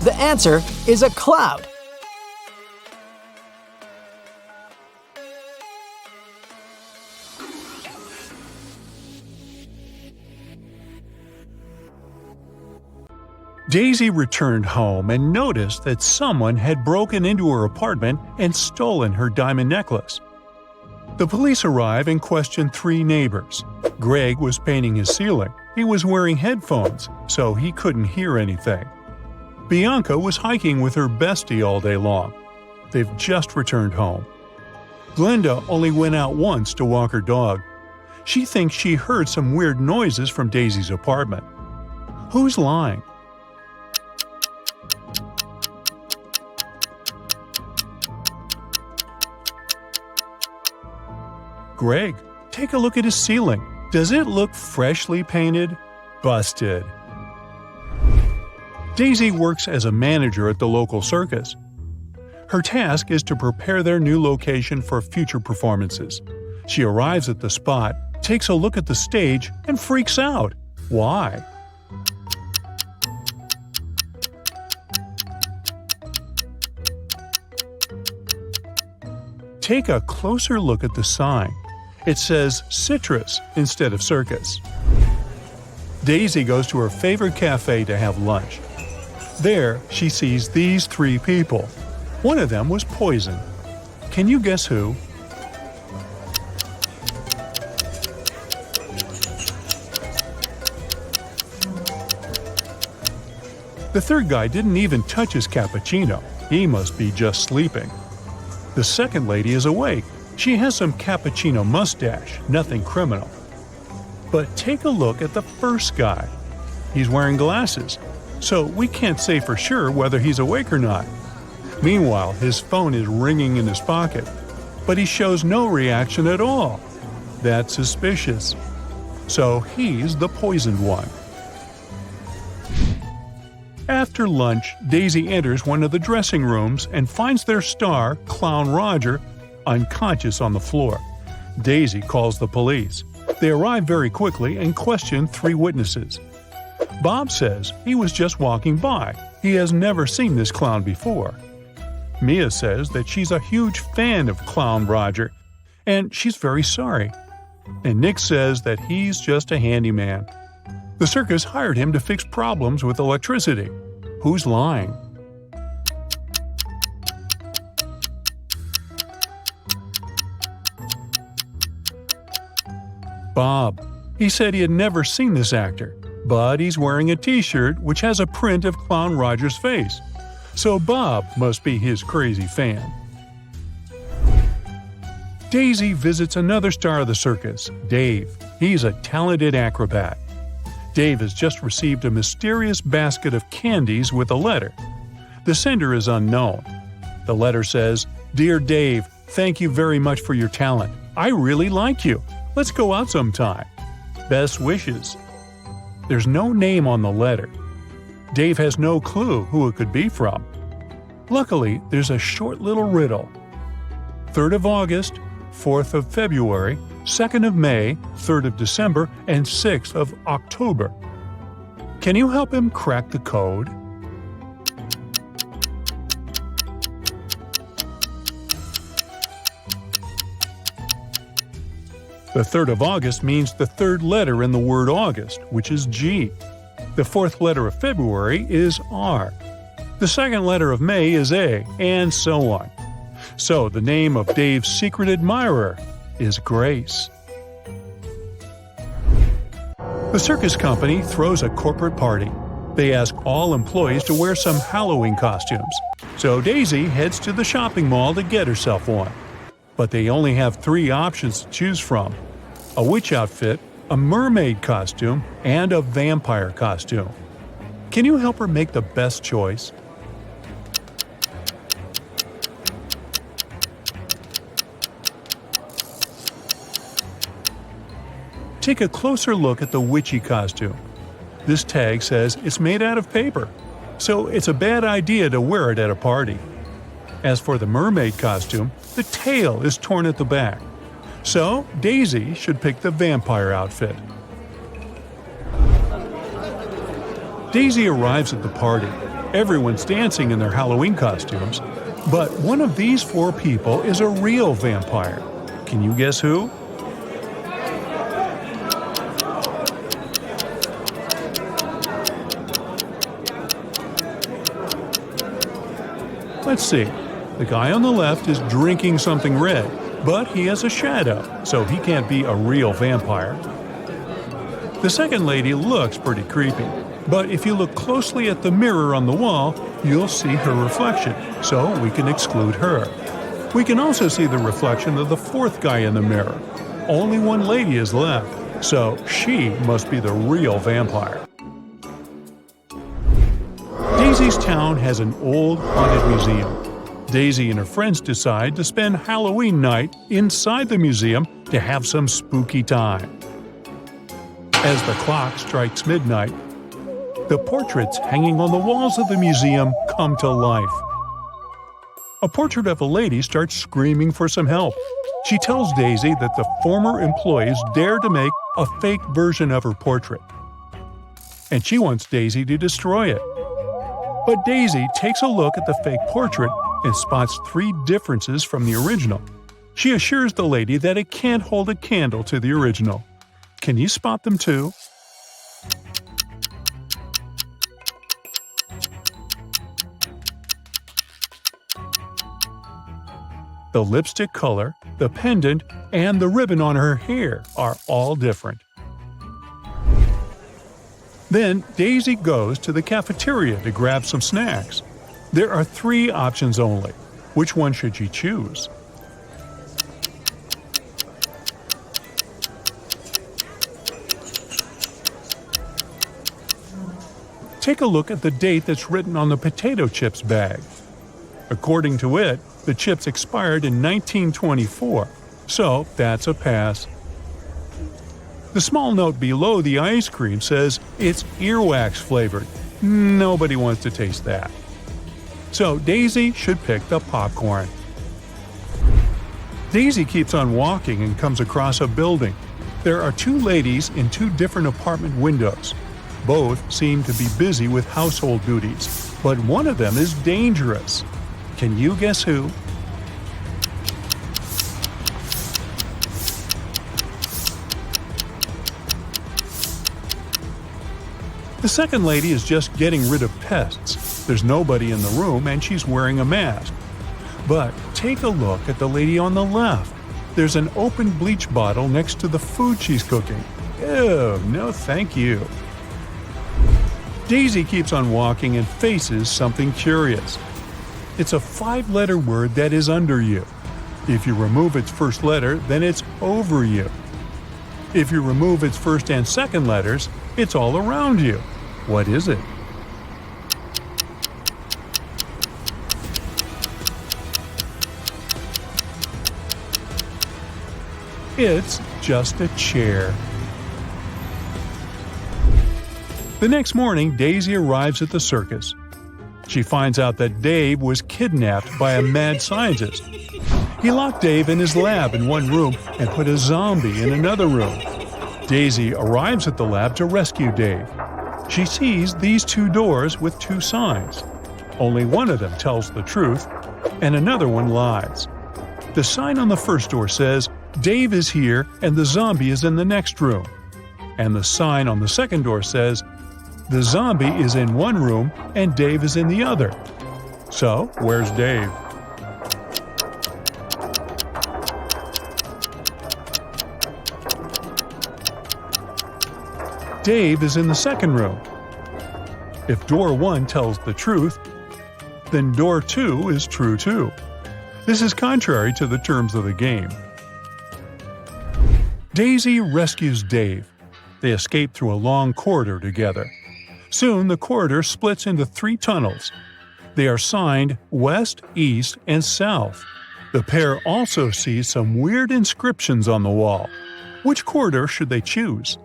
The answer is a cloud. Daisy returned home and noticed that someone had broken into her apartment and stolen her diamond necklace. The police arrive and question 3 neighbors. Greg was painting his ceiling. He was wearing headphones, so he couldn't hear anything. Bianca was hiking with her bestie all day long. They've just returned home. Glenda only went out once to walk her dog. She thinks she heard some weird noises from Daisy's apartment. Who's lying? Greg, take a look at his ceiling. Does it look freshly painted? Busted. Daisy works as a manager at the local circus. Her task is to prepare their new location for future performances. She arrives at the spot, takes a look at the stage, and freaks out. Why? Take a closer look at the sign. It says citrus instead of circus. Daisy goes to her favorite cafe to have lunch. There, she sees these 3 people. One of them was poisoned. Can you guess who? The third guy didn't even touch his cappuccino. He must be just sleeping. The second lady is awake. She has some cappuccino mustache, nothing criminal. But take a look at the first guy. He's wearing glasses, so we can't say for sure whether he's awake or not. Meanwhile, his phone is ringing in his pocket, but he shows no reaction at all. That's suspicious. So he's the poisoned one. After lunch, Daisy enters one of the dressing rooms and finds their star, Clown Roger, unconscious on the floor. Daisy calls the police. They arrive very quickly and question 3 witnesses. Bob says he was just walking by. He has never seen this clown before. Mia says that she's a huge fan of Clown Roger, and she's very sorry. And Nick says that he's just a handyman. The circus hired him to fix problems with electricity. Who's lying? Bob. He said he had never seen this actor, but he's wearing a t-shirt which has a print of Clown Roger's face. So Bob must be his crazy fan. Daisy visits another star of the circus, Dave. He's a talented acrobat. Dave has just received a mysterious basket of candies with a letter. The sender is unknown. The letter says, "Dear Dave, thank you very much for your talent. I really like you. Let's go out sometime. Best wishes." There's no name on the letter. Dave has no clue who it could be from. Luckily, there's a short little riddle. 3rd of August, 4th of February, 2nd of May, 3rd of December, and 6th of October. Can you help him crack the code? The 3rd of August means the 3rd letter in the word August, which is G. The 4th letter of February is R. The 2nd letter of May is A, and so on. So the name of Dave's secret admirer is Grace. The circus company throws a corporate party. They ask all employees to wear some Halloween costumes. So Daisy heads to the shopping mall to get herself one. But they only have 3 options to choose from: a witch outfit, a mermaid costume, and a vampire costume. Can you help her make the best choice? Take a closer look at the witchy costume. This tag says it's made out of paper, so it's a bad idea to wear it at a party. As for the mermaid costume, the tail is torn at the back. So Daisy should pick the vampire outfit. Daisy arrives at the party. Everyone's dancing in their Halloween costumes, but one of these 4 people is a real vampire. Can you guess who? Let's see. The guy on the left is drinking something red, but he has a shadow, so he can't be a real vampire. The second lady looks pretty creepy, but if you look closely at the mirror on the wall, you'll see her reflection, so we can exclude her. We can also see the reflection of the fourth guy in the mirror. Only one lady is left, so she must be the real vampire. Daisy's town has an old haunted museum. Daisy and her friends decide to spend Halloween night inside the museum to have some spooky time. As the clock strikes midnight, the portraits hanging on the walls of the museum come to life. A portrait of a lady starts screaming for some help. She tells Daisy that the former employees dare to make a fake version of her portrait, and she wants Daisy to destroy it. But Daisy takes a look at the fake portrait and spots 3 differences from the original. She assures the lady that it can't hold a candle to the original. Can you spot them too? The lipstick color, the pendant, and the ribbon on her hair are all different. Then Daisy goes to the cafeteria to grab some snacks. There are 3 options only. Which one should she choose? Take a look at the date that's written on the potato chips bag. According to it, the chips expired in 1924, so that's a pass. The small note below the ice cream says it's earwax flavored. Nobody wants to taste that. So Daisy should pick the popcorn. Daisy keeps on walking and comes across a building. There are 2 ladies in 2 different apartment windows. Both seem to be busy with household duties, but one of them is dangerous. Can you guess who? The second lady is just getting rid of pests. There's nobody in the room and she's wearing a mask. But take a look at the lady on the left. There's an open bleach bottle next to the food she's cooking. Ew, no thank you. Daisy keeps on walking and faces something curious. It's a 5-letter word that is under you. If you remove its first letter, then it's over you. If you remove its first and second letters, it's all around you. What is it? It's just a chair. The next morning, Daisy arrives at the circus. She finds out that Dave was kidnapped by a mad scientist. He locked Dave in his lab in one room and put a zombie in another room. Daisy arrives at the lab to rescue Dave. She sees these 2 doors with 2 signs. Only one of them tells the truth, and another one lies. The sign on the first door says, "Dave is here and the zombie is in the next room." And the sign on the second door says, "The zombie is in one room and Dave is in the other." So, where's Dave? Dave is in the second room. If door 1 tells the truth, then door 2 is true too. This is contrary to the terms of the game. Daisy rescues Dave. They escape through a long corridor together. Soon the corridor splits into 3 tunnels. They are signed West, East, and South. The pair also see some weird inscriptions on the wall. Which corridor should they choose?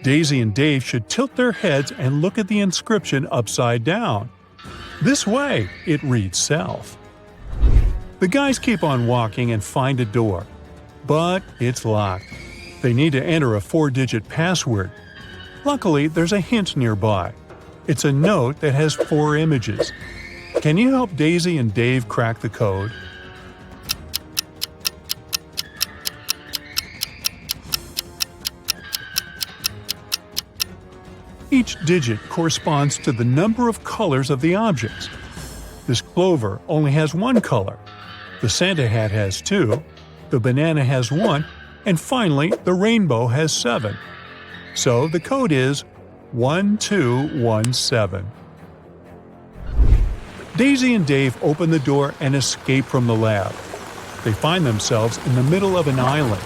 Daisy and Dave should tilt their heads and look at the inscription upside down. This way, it reads South. The guys keep on walking and find a door, but it's locked. They need to enter a 4-digit password. Luckily, there's a hint nearby. It's a note that has 4 images. Can you help Daisy and Dave crack the code? Each digit corresponds to the number of colors of the objects. This clover only has one color. The Santa hat has 2, the banana has 1, and finally, the rainbow has 7. So the code is 1217. Daisy and Dave open the door and escape from the lab. They find themselves in the middle of an island.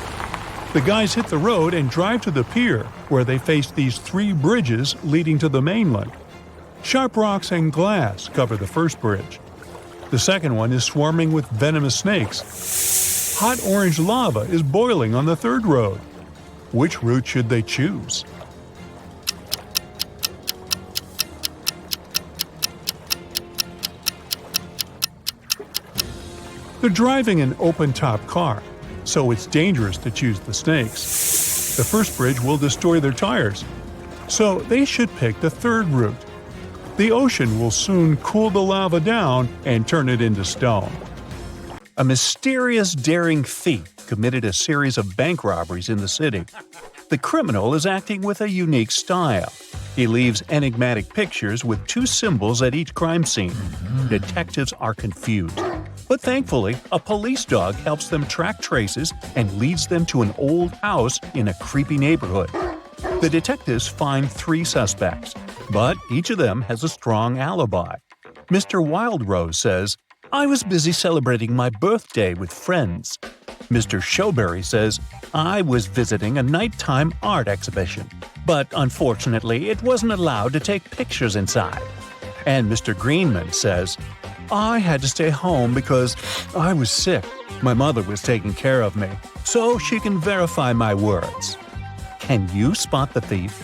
The guys hit the road and drive to the pier, where they face these 3 bridges leading to the mainland. Sharp rocks and glass cover the first bridge. The second one is swarming with venomous snakes. Hot orange lava is boiling on the third road. Which route should they choose? They're driving an open-top car, so it's dangerous to choose the snakes. The first bridge will destroy their tires, so they should pick the third route. The ocean will soon cool the lava down and turn it into stone. A mysterious, daring thief committed a series of bank robberies in the city. The criminal is acting with a unique style. He leaves enigmatic pictures with 2 symbols at each crime scene. Detectives are confused. But thankfully, a police dog helps them track traces and leads them to an old house in a creepy neighborhood. The detectives find 3 suspects, but each of them has a strong alibi. Mr. Wildrose says, "I was busy celebrating my birthday with friends." Mr. Showberry says, "I was visiting a nighttime art exhibition, but unfortunately it wasn't allowed to take pictures inside." And Mr. Greenman says, "I had to stay home because I was sick. My mother was taking care of me, so she can verify my words." Can you spot the thief?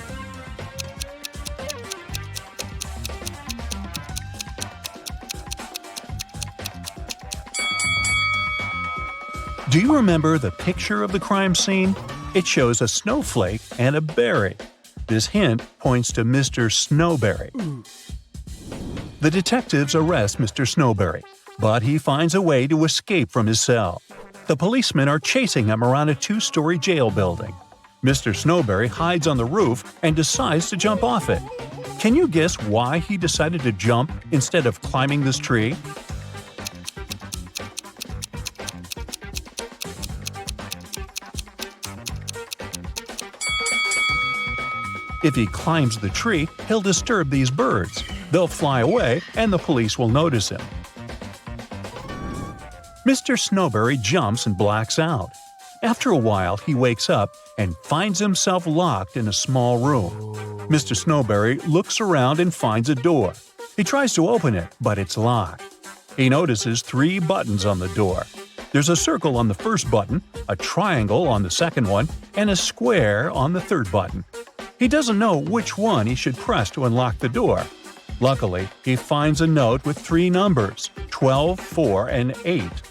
Do you remember the picture of the crime scene? It shows a snowflake and a berry. This hint points to Mr. Snowberry. The detectives arrest Mr. Snowberry, but he finds a way to escape from his cell. The policemen are chasing him around a 2-story jail building. Mr. Snowberry hides on the roof and decides to jump off it. Can you guess why he decided to jump instead of climbing this tree? If he climbs the tree, he'll disturb these birds. They'll fly away and the police will notice him. Mr. Snowberry jumps and blacks out. After a while, he wakes up and finds himself locked in a small room. Mr. Snowberry looks around and finds a door. He tries to open it, but it's locked. He notices 3 buttons on the door. There's a circle on the first button, a triangle on the second one, and a square on the third button. He doesn't know which one he should press to unlock the door. Luckily, he finds a note with 3 numbers, 12, 4, and 8.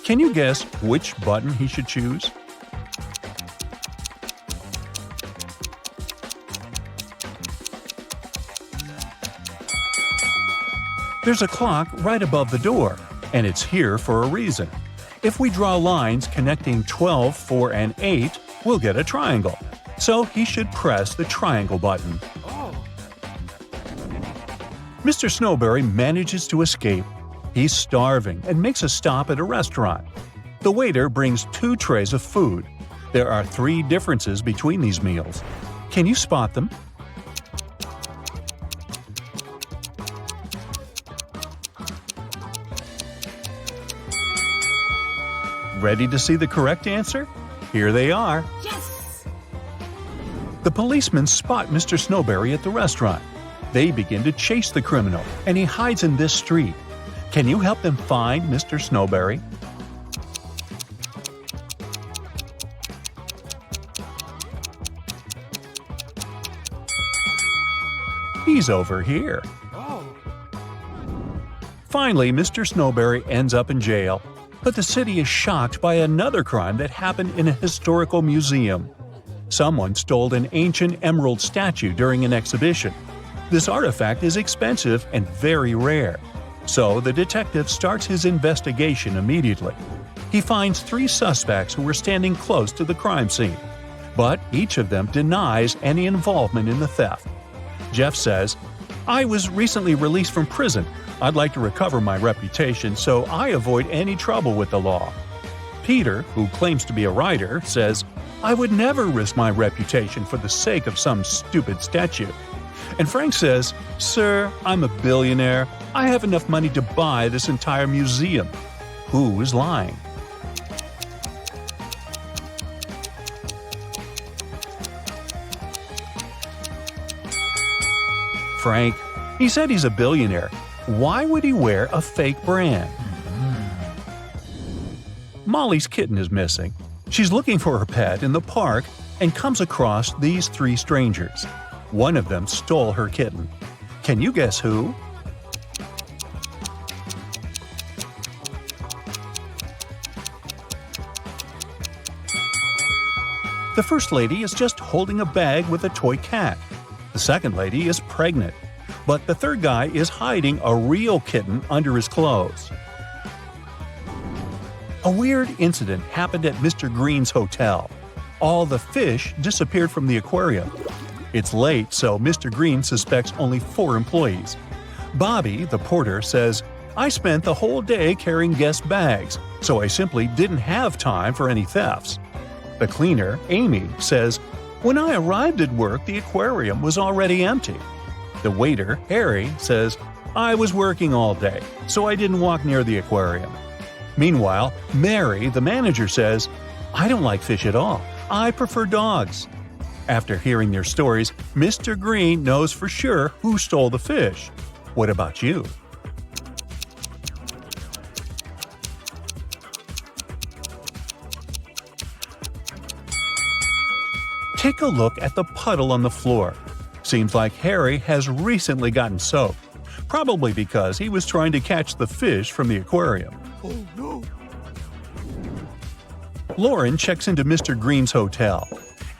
Can you guess which button he should choose? There's a clock right above the door, and it's here for a reason. If we draw lines connecting 12, 4, and 8, we'll get a triangle. So he should press the triangle button. Mr. Snowberry manages to escape. He's starving and makes a stop at a restaurant. The waiter brings 2 trays of food. There are 3 differences between these meals. Can you spot them? Ready to see the correct answer? Here they are. Yes! The policemen spot Mr. Snowberry at the restaurant. They begin to chase the criminal, and he hides in this street. Can you help them find Mr. Snowberry? He's over here. Finally, Mr. Snowberry ends up in jail, but the city is shocked by another crime that happened in a historical museum. Someone stole an ancient emerald statue during an exhibition. This artifact is expensive and very rare. So the detective starts his investigation immediately. He finds 3 suspects who were standing close to the crime scene, but each of them denies any involvement in the theft. Jeff says, "I was recently released from prison. I'd like to recover my reputation, so I avoid any trouble with the law." Peter, who claims to be a writer, says, "I would never risk my reputation for the sake of some stupid statue." And Frank says, "Sir, I'm a billionaire. I have enough money to buy this entire museum." Who is lying? Frank. He said he's a billionaire. Why would he wear a fake brand? Molly's kitten is missing. She's looking for her pet in the park and comes across these three strangers. One of them stole her kitten. Can you guess who? The first lady is just holding a bag with a toy cat. The second lady is pregnant. But the third guy is hiding a real kitten under his clothes. A weird incident happened at Mr. Green's hotel. All the fish disappeared from the aquarium. It's late, so Mr. Green suspects only 4 employees. Bobby, the porter, says, "I spent the whole day carrying guest bags, so I simply didn't have time for any thefts." The cleaner, Amy, says, "When I arrived at work, the aquarium was already empty." The waiter, Harry, says, "I was working all day, so I didn't walk near the aquarium." Meanwhile, Mary, the manager, says, "I don't like fish at all. I prefer dogs." After hearing their stories, Mr. Green knows for sure who stole the fish. What about you? Take a look at the puddle on the floor. Seems like Harry has recently gotten soaked, probably because he was trying to catch the fish from the aquarium. Oh no! Lauren checks into Mr. Green's hotel.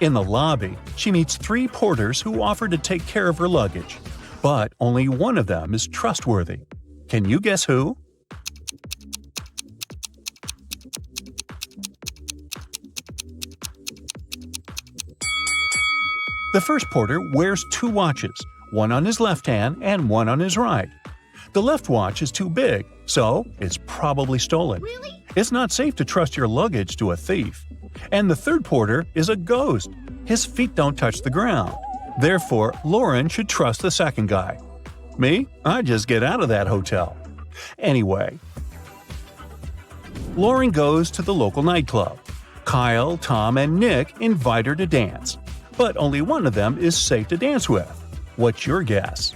In the lobby, she meets 3 porters who offer to take care of her luggage, but only one of them is trustworthy. Can you guess who? The first porter wears 2 watches, one on his left hand and one on his right. The left watch is too big, so it's probably stolen. Really? It's not safe to trust your luggage to a thief. And the third porter is a ghost. His feet don't touch the ground. Therefore, Lauren should trust the second guy. Me? I just get out of that hotel. Anyway, Lauren goes to the local nightclub. Kyle, Tom, and Nick invite her to dance. But only one of them is safe to dance with. What's your guess?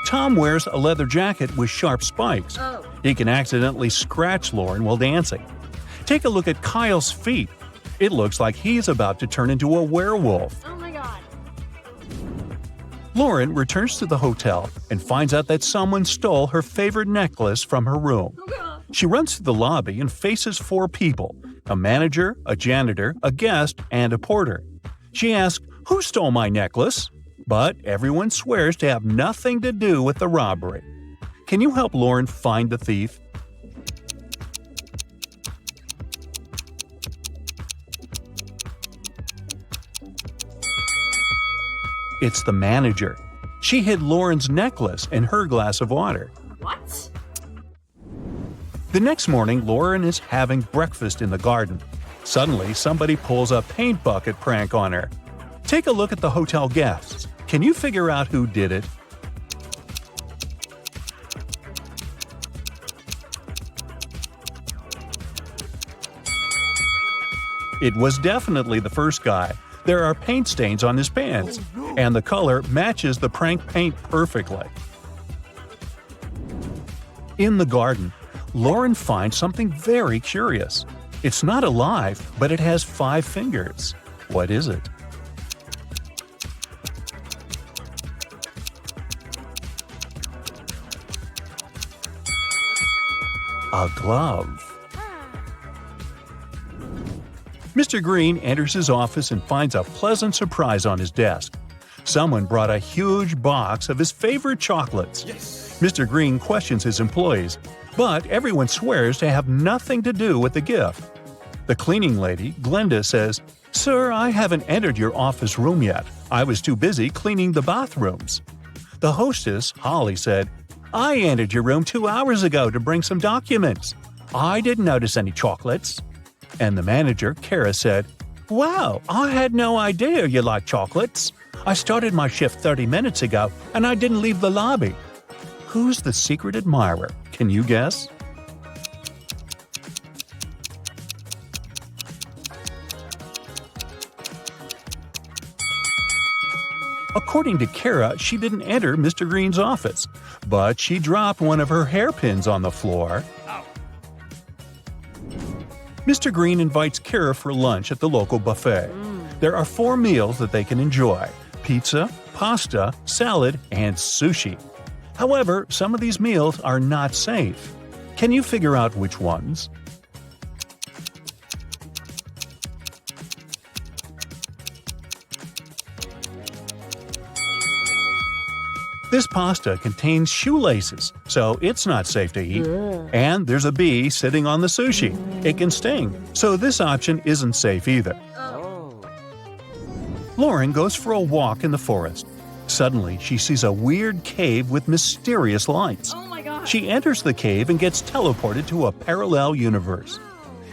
Tom wears a leather jacket with sharp spikes. Oh. He can accidentally scratch Lauren while dancing. Take a look at Kyle's feet. It looks like he's about to turn into a werewolf. Oh my god. Lauren returns to the hotel and finds out that someone stole her favorite necklace from her room. Oh god. She runs to the lobby and faces 4 people: a manager, a janitor, a guest, and a porter. She asks, "Who stole my necklace?" But everyone swears to have nothing to do with the robbery. Can you help Lauren find the thief? It's the manager. She hid Lauren's necklace in her glass of water. What? The next morning, Lauren is having breakfast in the garden. Suddenly, somebody pulls a paint bucket prank on her. Take a look at the hotel guests. Can you figure out who did it? It was definitely the first guy. There are paint stains on his pants, and the color matches the prank paint perfectly. In the garden, Lauren finds something very curious. It's not alive, but it has 5 fingers. What is it? A glove. Mr. Green enters his office and finds a pleasant surprise on his desk. Someone brought a huge box of his favorite chocolates. Yes. Mr. Green questions his employees, but everyone swears to have nothing to do with the gift. The cleaning lady, Glenda, says, "Sir, I haven't entered your office room yet. I was too busy cleaning the bathrooms." The hostess, Holly, said, "I entered your room 2 hours ago to bring some documents. I didn't notice any chocolates." And the manager, Kara, said, "Wow, I had no idea you like chocolates. I started my shift 30 minutes ago and I didn't leave the lobby." Who's the secret admirer? Can you guess? According to Kara, she didn't enter Mr. Green's office, but she dropped one of her hairpins on the floor. Mr. Green invites Kara for lunch at the local buffet. There are 4 meals that they can enjoy: pizza, pasta, salad, and sushi. However, some of these meals are not safe. Can you figure out which ones? This pasta contains shoelaces, so it's not safe to eat. And there's a bee sitting on the sushi. It can sting, so this option isn't safe either. Lauren goes for a walk in the forest. Suddenly, she sees a weird cave with mysterious lights. Oh my god. She enters the cave and gets teleported to a parallel universe.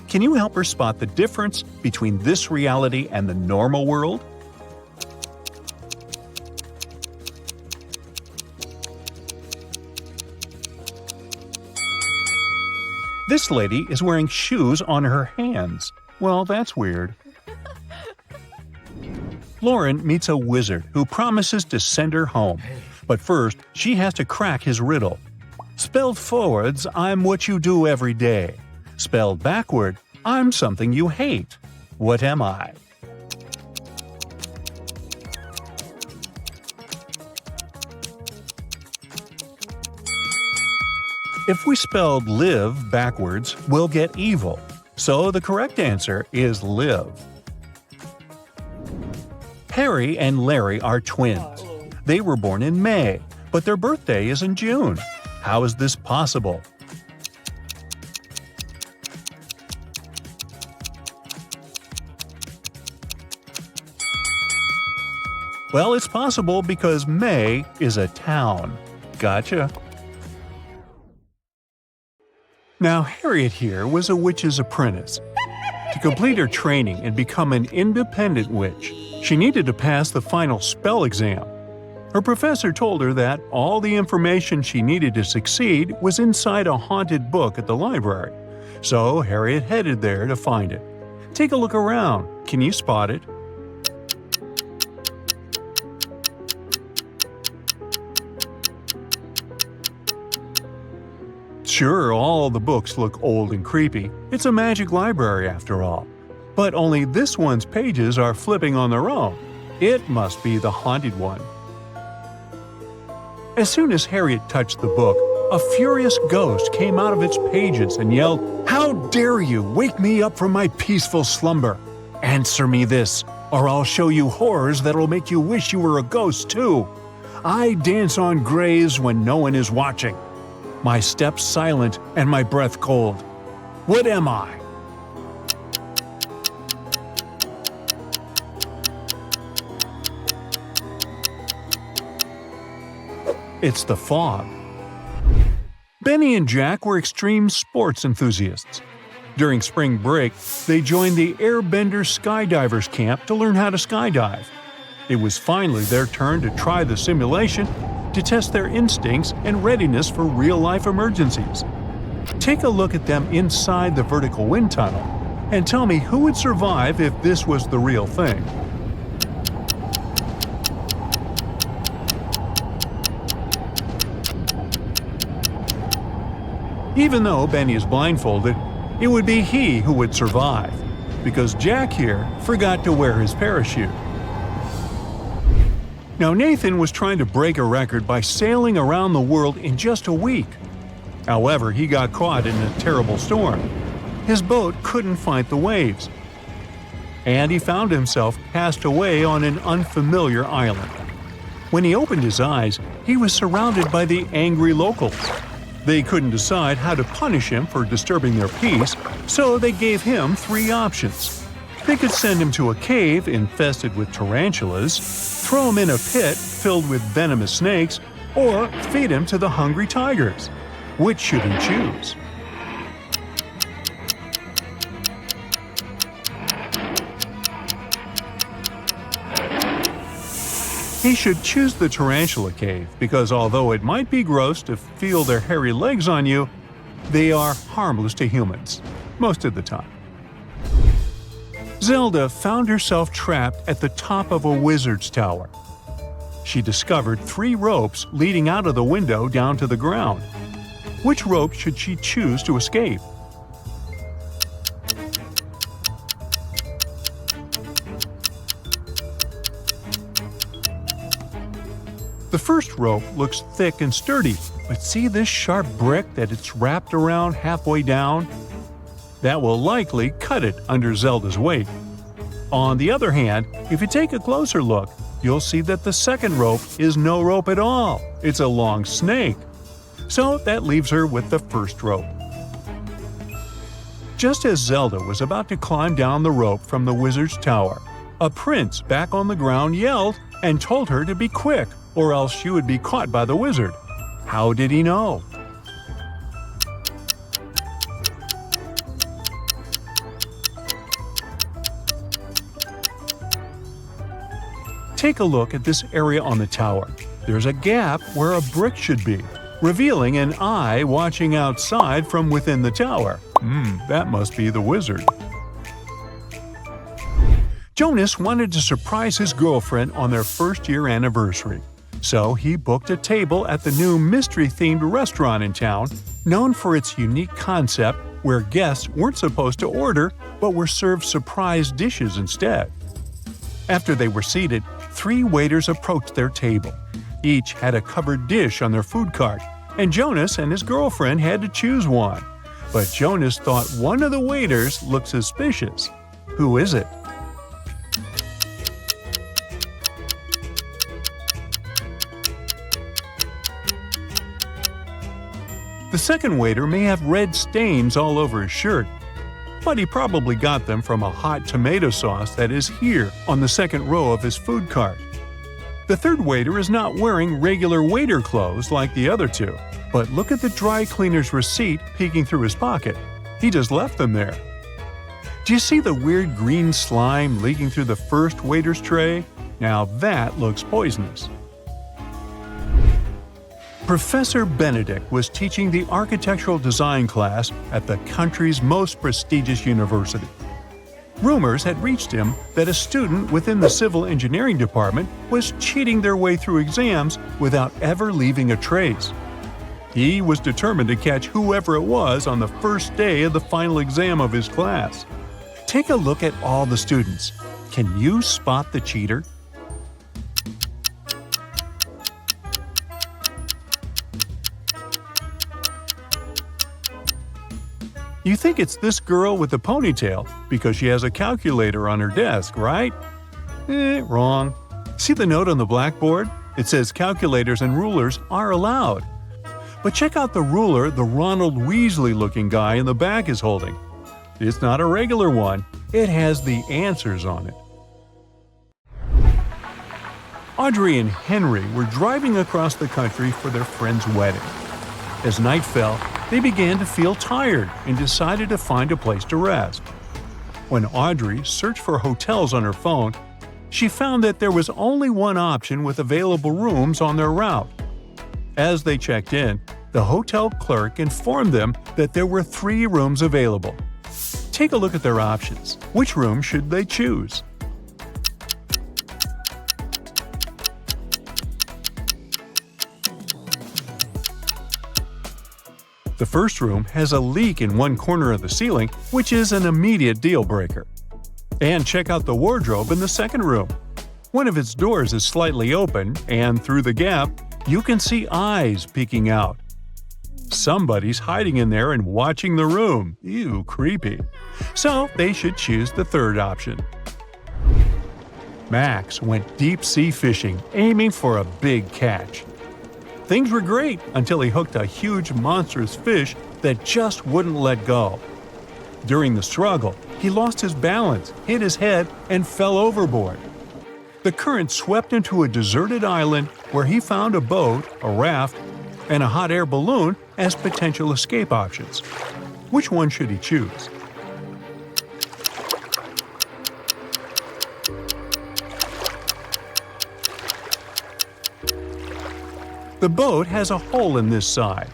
Can you help her spot the difference between this reality and the normal world? This lady is wearing shoes on her hands. Well, that's weird. Lauren meets a wizard who promises to send her home. But first, she has to crack his riddle. Spelled forwards, I'm what you do every day. Spelled backward, I'm something you hate. What am I? If we spelled live backwards, we'll get evil. So the correct answer is live. Harry and Larry are twins. They were born in May, but their birthday is in June. How is this possible? Well, it's possible because May is a town. Gotcha. Now, Harriet here was a witch's apprentice. To complete her training and become an independent witch, she needed to pass the final spell exam. Her professor told her that all the information she needed to succeed was inside a haunted book at the library. So Harriet headed there to find it. Take a look around. Can you spot it? Sure, all the books look old and creepy. It's a magic library after all. But only this one's pages are flipping on their own. It must be the haunted one. As soon as Harriet touched the book, a furious ghost came out of its pages and yelled, "How dare you wake me up from my peaceful slumber? Answer me this, or I'll show you horrors that'll make you wish you were a ghost too. I dance on graves when no one is watching. My steps silent and my breath cold. What am I?" It's the fog. Benny and Jack were extreme sports enthusiasts. During spring break, they joined the Airbender Skydivers camp to learn how to skydive. It was finally their turn to try the simulation to test their instincts and readiness for real-life emergencies. Take a look at them inside the vertical wind tunnel and tell me who would survive if this was the real thing. Even though Benny is blindfolded, it would be he who would survive, because Jack here forgot to wear his parachute. Now Nathan was trying to break a record by sailing around the world in just a week. However, he got caught in a terrible storm. His boat couldn't fight the waves, and he found himself cast away on an unfamiliar island. When he opened his eyes, he was surrounded by the angry locals. They couldn't decide how to punish him for disturbing their peace, so they gave him 3 options. They could send him to a cave infested with tarantulas, throw him in a pit filled with venomous snakes, or feed him to the hungry tigers. Which should he choose? He should choose the tarantula cave because although it might be gross to feel their hairy legs on you, they are harmless to humans, most of the time. Zelda found herself trapped at the top of a wizard's tower. She discovered 3 ropes leading out of the window down to the ground. Which rope should she choose to escape? The first rope looks thick and sturdy, but see this sharp brick that it's wrapped around halfway down? That will likely cut it under Zelda's weight. On the other hand, if you take a closer look, you'll see that the second rope is no rope at all. It's a long snake. So that leaves her with the first rope. Just as Zelda was about to climb down the rope from the wizard's tower, a prince back on the ground yelled and told her to be quick, or else she would be caught by the wizard. How did he know? Take a look at this area on the tower. There's a gap where a brick should be, revealing an eye watching outside from within the tower. That must be the wizard. Jonas wanted to surprise his girlfriend on their first-year anniversary. So he booked a table at the new mystery-themed restaurant in town, known for its unique concept where guests weren't supposed to order but were served surprise dishes instead. After they were seated, 3 waiters approached their table. Each had a covered dish on their food cart, and Jonas and his girlfriend had to choose one. But Jonas thought one of the waiters looked suspicious. Who is it? The second waiter may have red stains all over his shirt, but he probably got them from a hot tomato sauce that is here on the second row of his food cart. The third waiter is not wearing regular waiter clothes like the other 2, but look at the dry cleaner's receipt peeking through his pocket. He just left them there. Do you see the weird green slime leaking through the first waiter's tray? Now that looks poisonous. Professor Benedict was teaching the architectural design class at the country's most prestigious university. Rumors had reached him that a student within the civil engineering department was cheating their way through exams without ever leaving a trace. He was determined to catch whoever it was on the first day of the final exam of his class. Take a look at all the students. Can you spot the cheater? You think it's this girl with the ponytail because she has a calculator on her desk, right? Wrong. See the note on the blackboard? It says calculators and rulers are allowed. But check out the ruler the Ronald Weasley-looking guy in the back is holding. It's not a regular one. It has the answers on it. Audrey and Henry were driving across the country for their friend's wedding. As night fell, they began to feel tired and decided to find a place to rest. When Audrey searched for hotels on her phone, she found that there was only one option with available rooms on their route. As they checked in, the hotel clerk informed them that there were 3 rooms available. Take a look at their options. Which room should they choose? The first room has a leak in one corner of the ceiling, which is an immediate deal breaker. And check out the wardrobe in the second room. One of its doors is slightly open, and through the gap, you can see eyes peeking out. Somebody's hiding in there and watching the room. Ew, creepy. So they should choose the third option. Max went deep-sea fishing, aiming for a big catch. Things were great until he hooked a huge monstrous fish that just wouldn't let go. During the struggle, he lost his balance, hit his head, and fell overboard. The current swept him to a deserted island where he found a boat, a raft, and a hot air balloon as potential escape options. Which one should he choose? The boat has a hole in this side,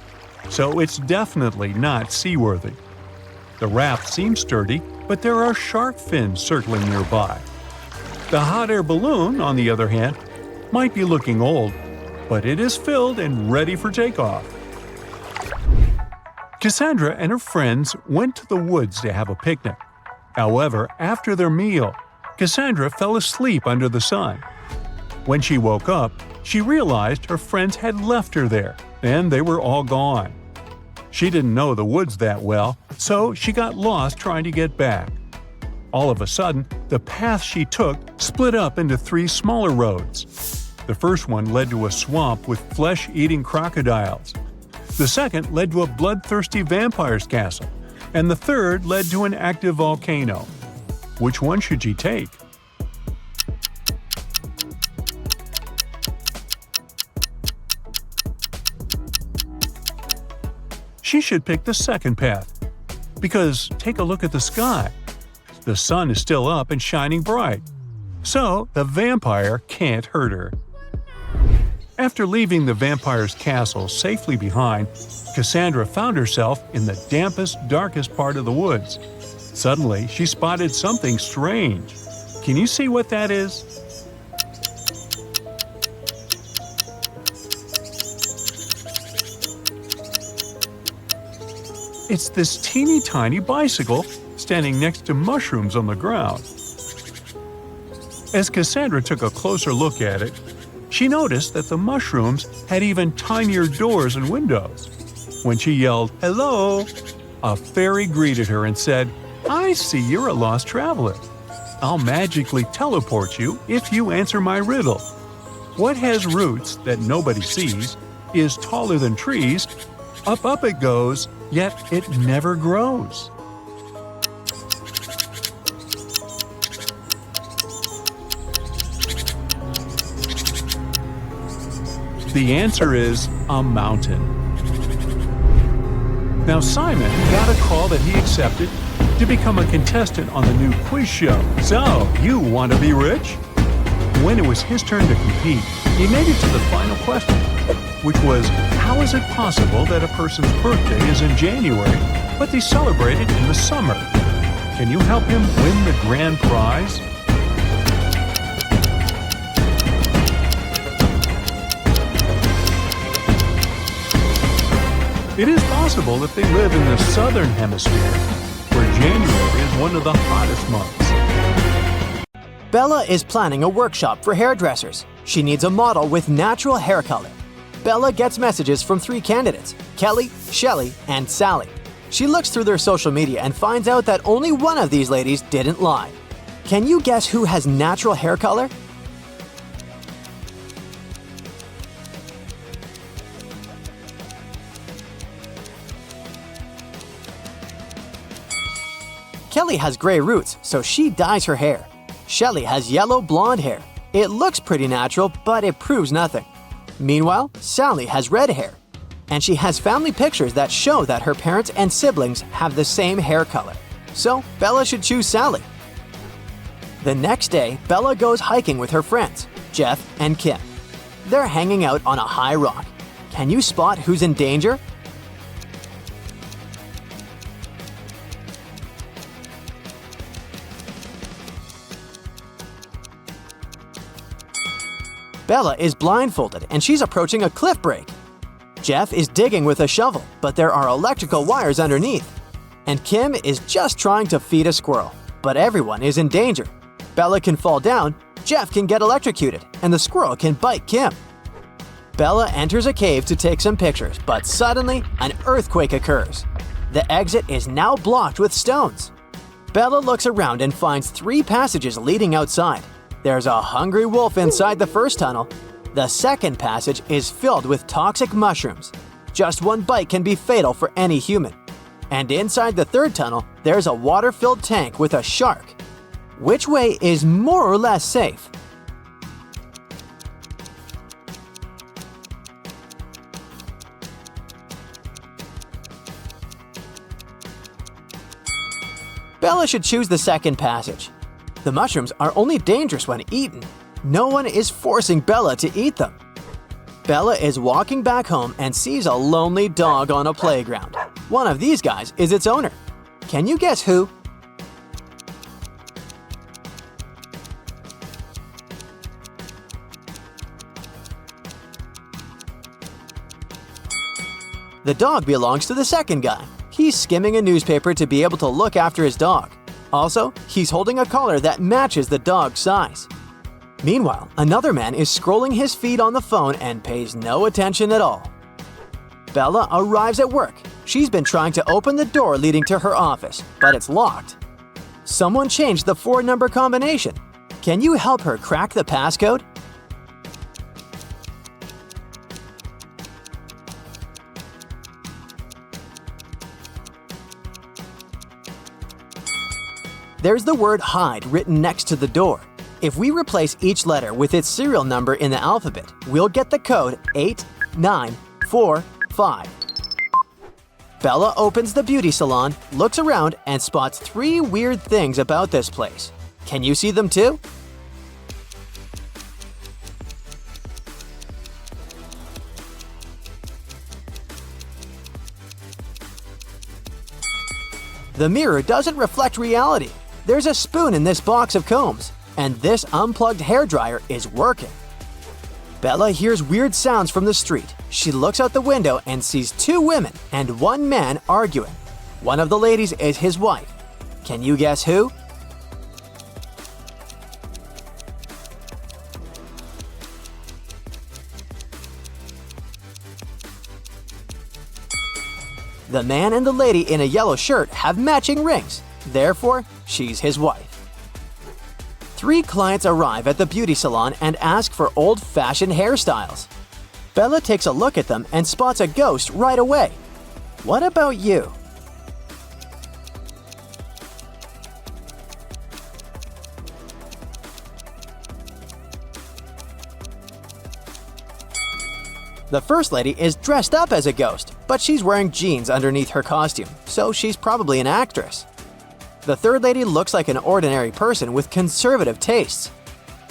so it's definitely not seaworthy. The raft seems sturdy, but there are shark fins circling nearby. The hot air balloon, on the other hand, might be looking old, but it is filled and ready for takeoff. Cassandra and her friends went to the woods to have a picnic. However, after their meal, Cassandra fell asleep under the sun. When she woke up, she realized her friends had left her there, and they were all gone. She didn't know the woods that well, so she got lost trying to get back. All of a sudden, the path she took split up into 3 smaller roads. The first one led to a swamp with flesh-eating crocodiles. The second led to a bloodthirsty vampire's castle, and the third led to an active volcano. Which one should she take? She should pick the second path, because take a look at the sky. The sun is still up and shining bright, so the vampire can't hurt her. After leaving the vampire's castle safely behind, Cassandra found herself in the dampest, darkest part of the woods. Suddenly, she spotted something strange. Can you see what that is? It's this teeny tiny bicycle standing next to mushrooms on the ground. As Cassandra took a closer look at it, she noticed that the mushrooms had even tinier doors and windows. When she yelled, "Hello!" a fairy greeted her and said, "I see you're a lost traveler. I'll magically teleport you if you answer my riddle. What has roots that nobody sees, is taller than trees, up it goes, yet it never grows?" The answer is a mountain. Now Simon got a call that he accepted to become a contestant on the new quiz show. So, you want to be rich? When it was his turn to compete, he made it to the final question, which was, how is it possible that a person's birthday is in January, but they celebrate it in the summer? Can you help him win the grand prize? It is possible that they live in the southern hemisphere, where January is one of the hottest months. Bella is planning a workshop for hairdressers. She needs a model with natural hair color. Bella gets messages from 3 candidates, Kelly, Shelly, and Sally. She looks through their social media and finds out that only one of these ladies didn't lie. Can you guess who has natural hair color? Kelly has gray roots, so she dyes her hair. Shelly has yellow blonde hair. It looks pretty natural, but it proves nothing. Meanwhile, Sally has red hair, and she has family pictures that show that her parents and siblings have the same hair color. So, Bella should choose Sally. The next day, Bella goes hiking with her friends, Jeff and Kim. They're hanging out on a high rock. Can you spot who's in danger? Bella is blindfolded and she's approaching a cliff break. Jeff is digging with a shovel, but there are electrical wires underneath. And Kim is just trying to feed a squirrel, but everyone is in danger. Bella can fall down, Jeff can get electrocuted, and the squirrel can bite Kim. Bella enters a cave to take some pictures, but suddenly an earthquake occurs. The exit is now blocked with stones. Bella looks around and finds 3 passages leading outside. There's a hungry wolf inside the first tunnel. The second passage is filled with toxic mushrooms. Just one bite can be fatal for any human. And inside the third tunnel, there's a water-filled tank with a shark. Which way is more or less safe? Bella should choose the second passage. The mushrooms are only dangerous when eaten. No one is forcing Bella to eat them. Bella is walking back home and sees a lonely dog on a playground. One of these guys is its owner. Can you guess who? The dog belongs to the second guy. He's skimming a newspaper to be able to look after his dog. Also, he's holding a collar that matches the dog's size. Meanwhile, another man is scrolling his feed on the phone and pays no attention at all. Bella arrives at work. She's been trying to open the door leading to her office, but it's locked. Someone changed the 4-number combination. Can you help her crack the passcode? There's the word hide written next to the door. If we replace each letter with its serial number in the alphabet, we'll get the code 8945. Bella opens the beauty salon, looks around, and spots 3 weird things about this place. Can you see them too? The mirror doesn't reflect reality. There's a spoon in this box of combs, and this unplugged hairdryer is working. Bella hears weird sounds from the street. She looks out the window and sees 2 women and 1 man arguing. One of the ladies is his wife. Can you guess who? The man and the lady in a yellow shirt have matching rings. Therefore, she's his wife. 3 clients arrive at the beauty salon and ask for old-fashioned hairstyles. Bella takes a look at them and spots a ghost right away. What about you? The first lady is dressed up as a ghost, but she's wearing jeans underneath her costume, so she's probably an actress. The third lady looks like an ordinary person with conservative tastes.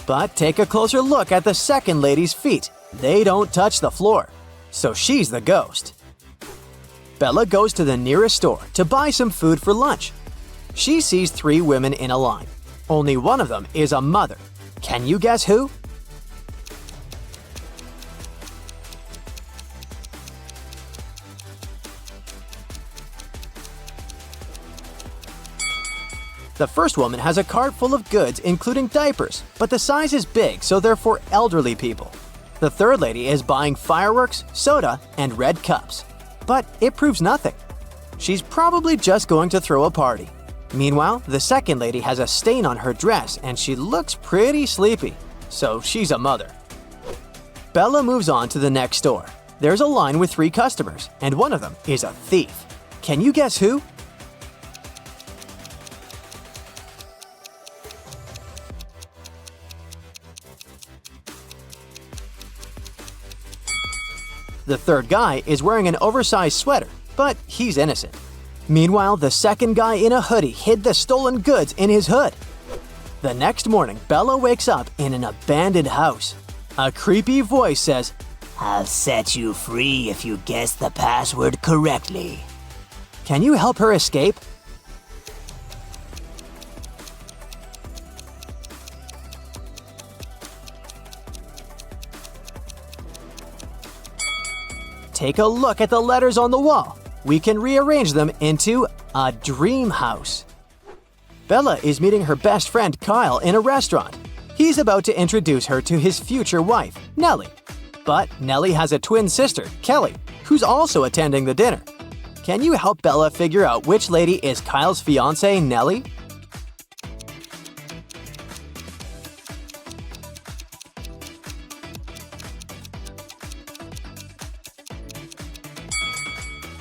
But take a closer look at the second lady's feet. They don't touch the floor, so she's the ghost. Bella goes to the nearest store to buy some food for lunch. She sees 3 women in a line. Only one of them is a mother. Can you guess who? The first woman has a cart full of goods including diapers, but the size is big, so they're for elderly people. The third lady is buying fireworks, soda, and red cups. But it proves nothing. She's probably just going to throw a party. Meanwhile, the second lady has a stain on her dress and she looks pretty sleepy, so she's a mother. Bella moves on to the next store. There's a line with 3 customers, and one of them is a thief. Can you guess who? The third guy is wearing an oversized sweater, but he's innocent. Meanwhile, the second guy in a hoodie hid the stolen goods in his hood. The next morning, Bella wakes up in an abandoned house. A creepy voice says, I'll set you free if you guess the password correctly. "Can you help her escape?" Take a look at the letters on the wall. We can rearrange them into a dream house. Bella is meeting her best friend Kyle in a restaurant. He's about to introduce her to his future wife, Nellie. But Nellie has a twin sister, Kelly, who's also attending the dinner. Can you help Bella figure out which lady is Kyle's fiancée, Nellie?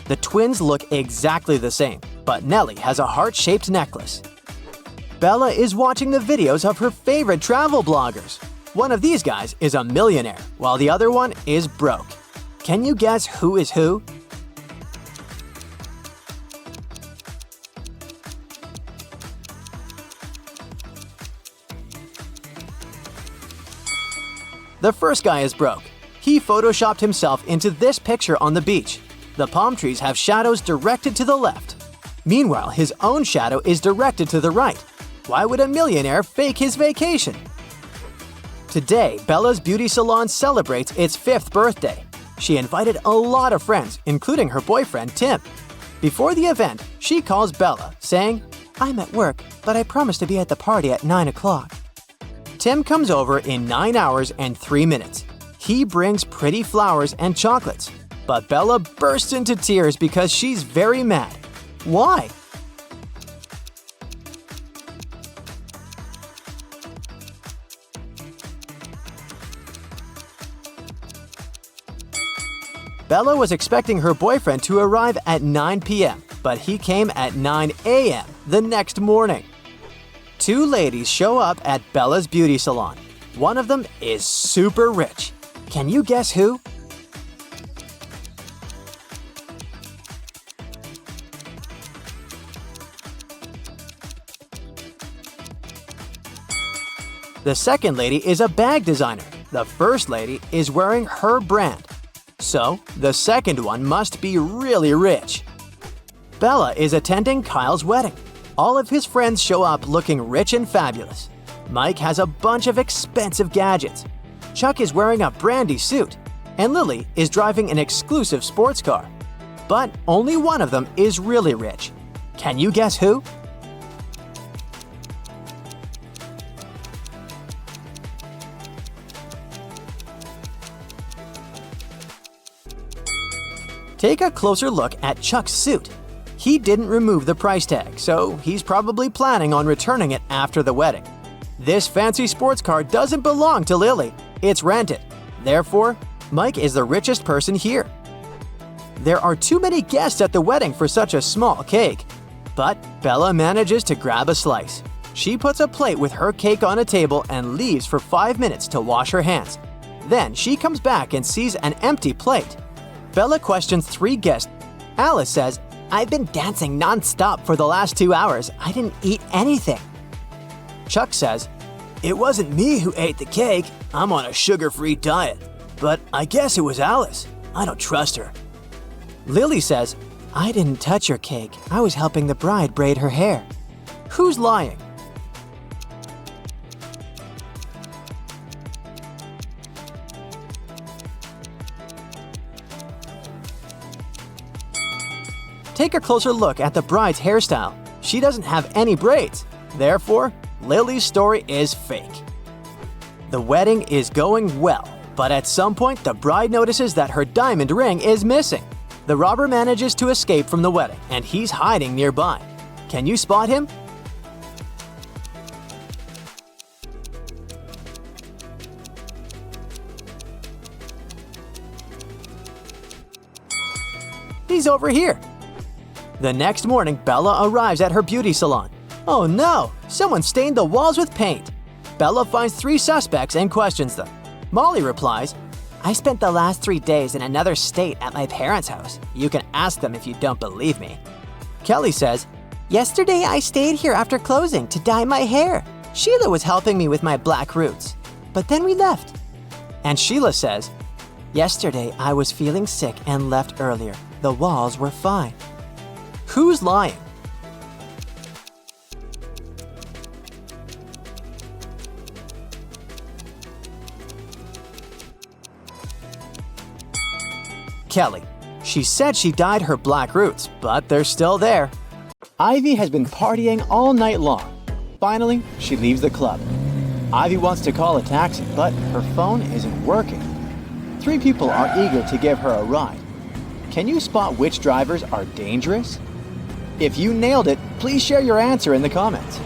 The twins look exactly the same, but Nellie has a heart-shaped necklace. Bella is watching the videos of her favorite travel bloggers. One of these guys is a millionaire, while the other one is broke. Can you guess who is who? The first guy is broke. He photoshopped himself into this picture on the beach. The palm trees have shadows directed to the left. Meanwhile, his own shadow is directed to the right. Why would a millionaire fake his vacation? Today, Bella's beauty salon celebrates its 5th birthday. She invited a lot of friends, including her boyfriend, Tim. Before the event, she calls Bella, saying, "I'm at work, but I promise to be at the party at 9 o'clock." Tim comes over in 9 hours and 3 minutes. He brings pretty flowers and chocolates, but Bella bursts into tears because she's very mad. Why? Bella was expecting her boyfriend to arrive at 9 p.m., but he came at 9 a.m. the next morning. 2 ladies show up at Bella's beauty salon. One of them is super rich. Can you guess who? The second lady is a bag designer. The first lady is wearing her brand. So, the second one must be really rich. Bella is attending Kyle's wedding. All of his friends show up looking rich and fabulous. Mike has a bunch of expensive gadgets. Chuck is wearing a brandy suit. And Lily is driving an exclusive sports car. But only one of them is really rich. Can you guess who? Take a closer look at Chuck's suit. He didn't remove the price tag, so he's probably planning on returning it after the wedding. This fancy sports car doesn't belong to Lily. It's rented. Therefore, Mike is the richest person here. There are too many guests at the wedding for such a small cake. But Bella manages to grab a slice. She puts a plate with her cake on a table and leaves for 5 minutes to wash her hands. Then she comes back and sees an empty plate. Bella questions 3 guests. Alice says, "I've been dancing non-stop for the last 2 hours. I didn't eat anything." Chuck says, "It wasn't me who ate the cake. I'm on a sugar-free diet. But I guess it was Alice. I don't trust her." Lily says, "I didn't touch your cake. I was helping the bride braid her hair." Who's lying? Take a closer look at the bride's hairstyle. She doesn't have any braids. Therefore, Lily's story is fake. The wedding is going well, but at some point the bride notices that her diamond ring is missing. The robber manages to escape from the wedding, and he's hiding nearby. Can you spot him? He's over here. The next morning, Bella arrives at her beauty salon. Oh no! Someone stained the walls with paint. Bella finds 3 suspects and questions them. Molly replies, "I spent the last 3 days in another state at my parents' house. You can ask them if you don't believe me." Kelly says, "Yesterday I stayed here after closing to dye my hair. Sheila was helping me with my black roots. But then we left." And Sheila says, "Yesterday I was feeling sick and left earlier. The walls were fine." Who's lying? Kelly. She said she dyed her black roots, but they're still there. Ivy has been partying all night long. Finally, she leaves the club. Ivy wants to call a taxi, but her phone isn't working. 3 people are eager to give her a ride. Can you spot which drivers are dangerous? If you nailed it, please share your answer in the comments.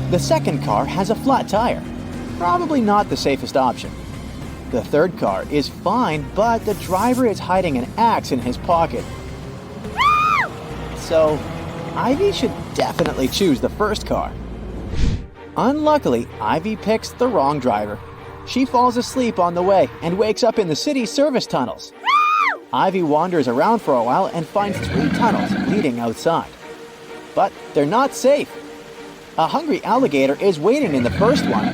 The second car has a flat tire. Probably not the safest option. The third car is fine, but the driver is hiding an axe in his pocket. So, Ivy should definitely choose the first car. Unluckily, Ivy picks the wrong driver. She falls asleep on the way and wakes up in the city service tunnels. Ivy wanders around for a while and finds 3 tunnels leading outside. But they're not safe. A hungry alligator is waiting in the first one.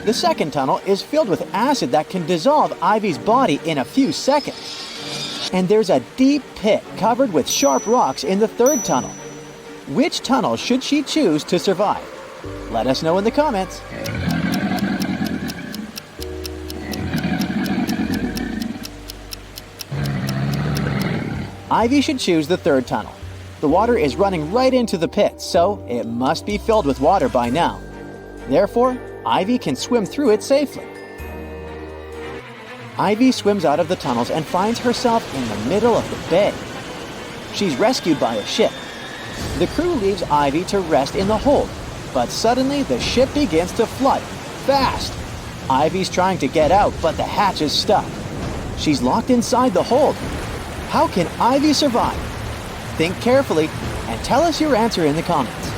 The second tunnel is filled with acid that can dissolve Ivy's body in a few seconds. And there's a deep pit covered with sharp rocks in the third tunnel. Which tunnel should she choose to survive? Let us know in the comments. Ivy should choose the third tunnel. The water is running right into the pit, so it must be filled with water by now. Therefore, Ivy can swim through it safely. Ivy swims out of the tunnels and finds herself in the middle of the bay. She's rescued by a ship. The crew leaves Ivy to rest in the hold, but suddenly the ship begins to flood, fast. Ivy's trying to get out, but the hatch is stuck. She's locked inside the hold. How can Ivy survive? Think carefully and tell us your answer in the comments.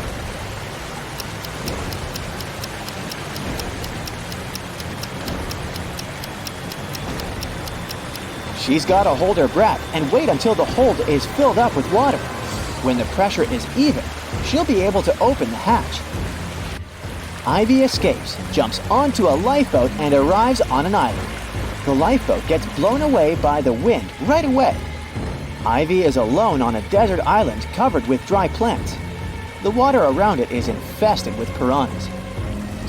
She's got to hold her breath and wait until the hold is filled up with water. When the pressure is even, she'll be able to open the hatch. Ivy escapes, jumps onto a lifeboat, and arrives on an island. The lifeboat gets blown away by the wind right away. Ivy is alone on a desert island covered with dry plants. The water around it is infested with piranhas.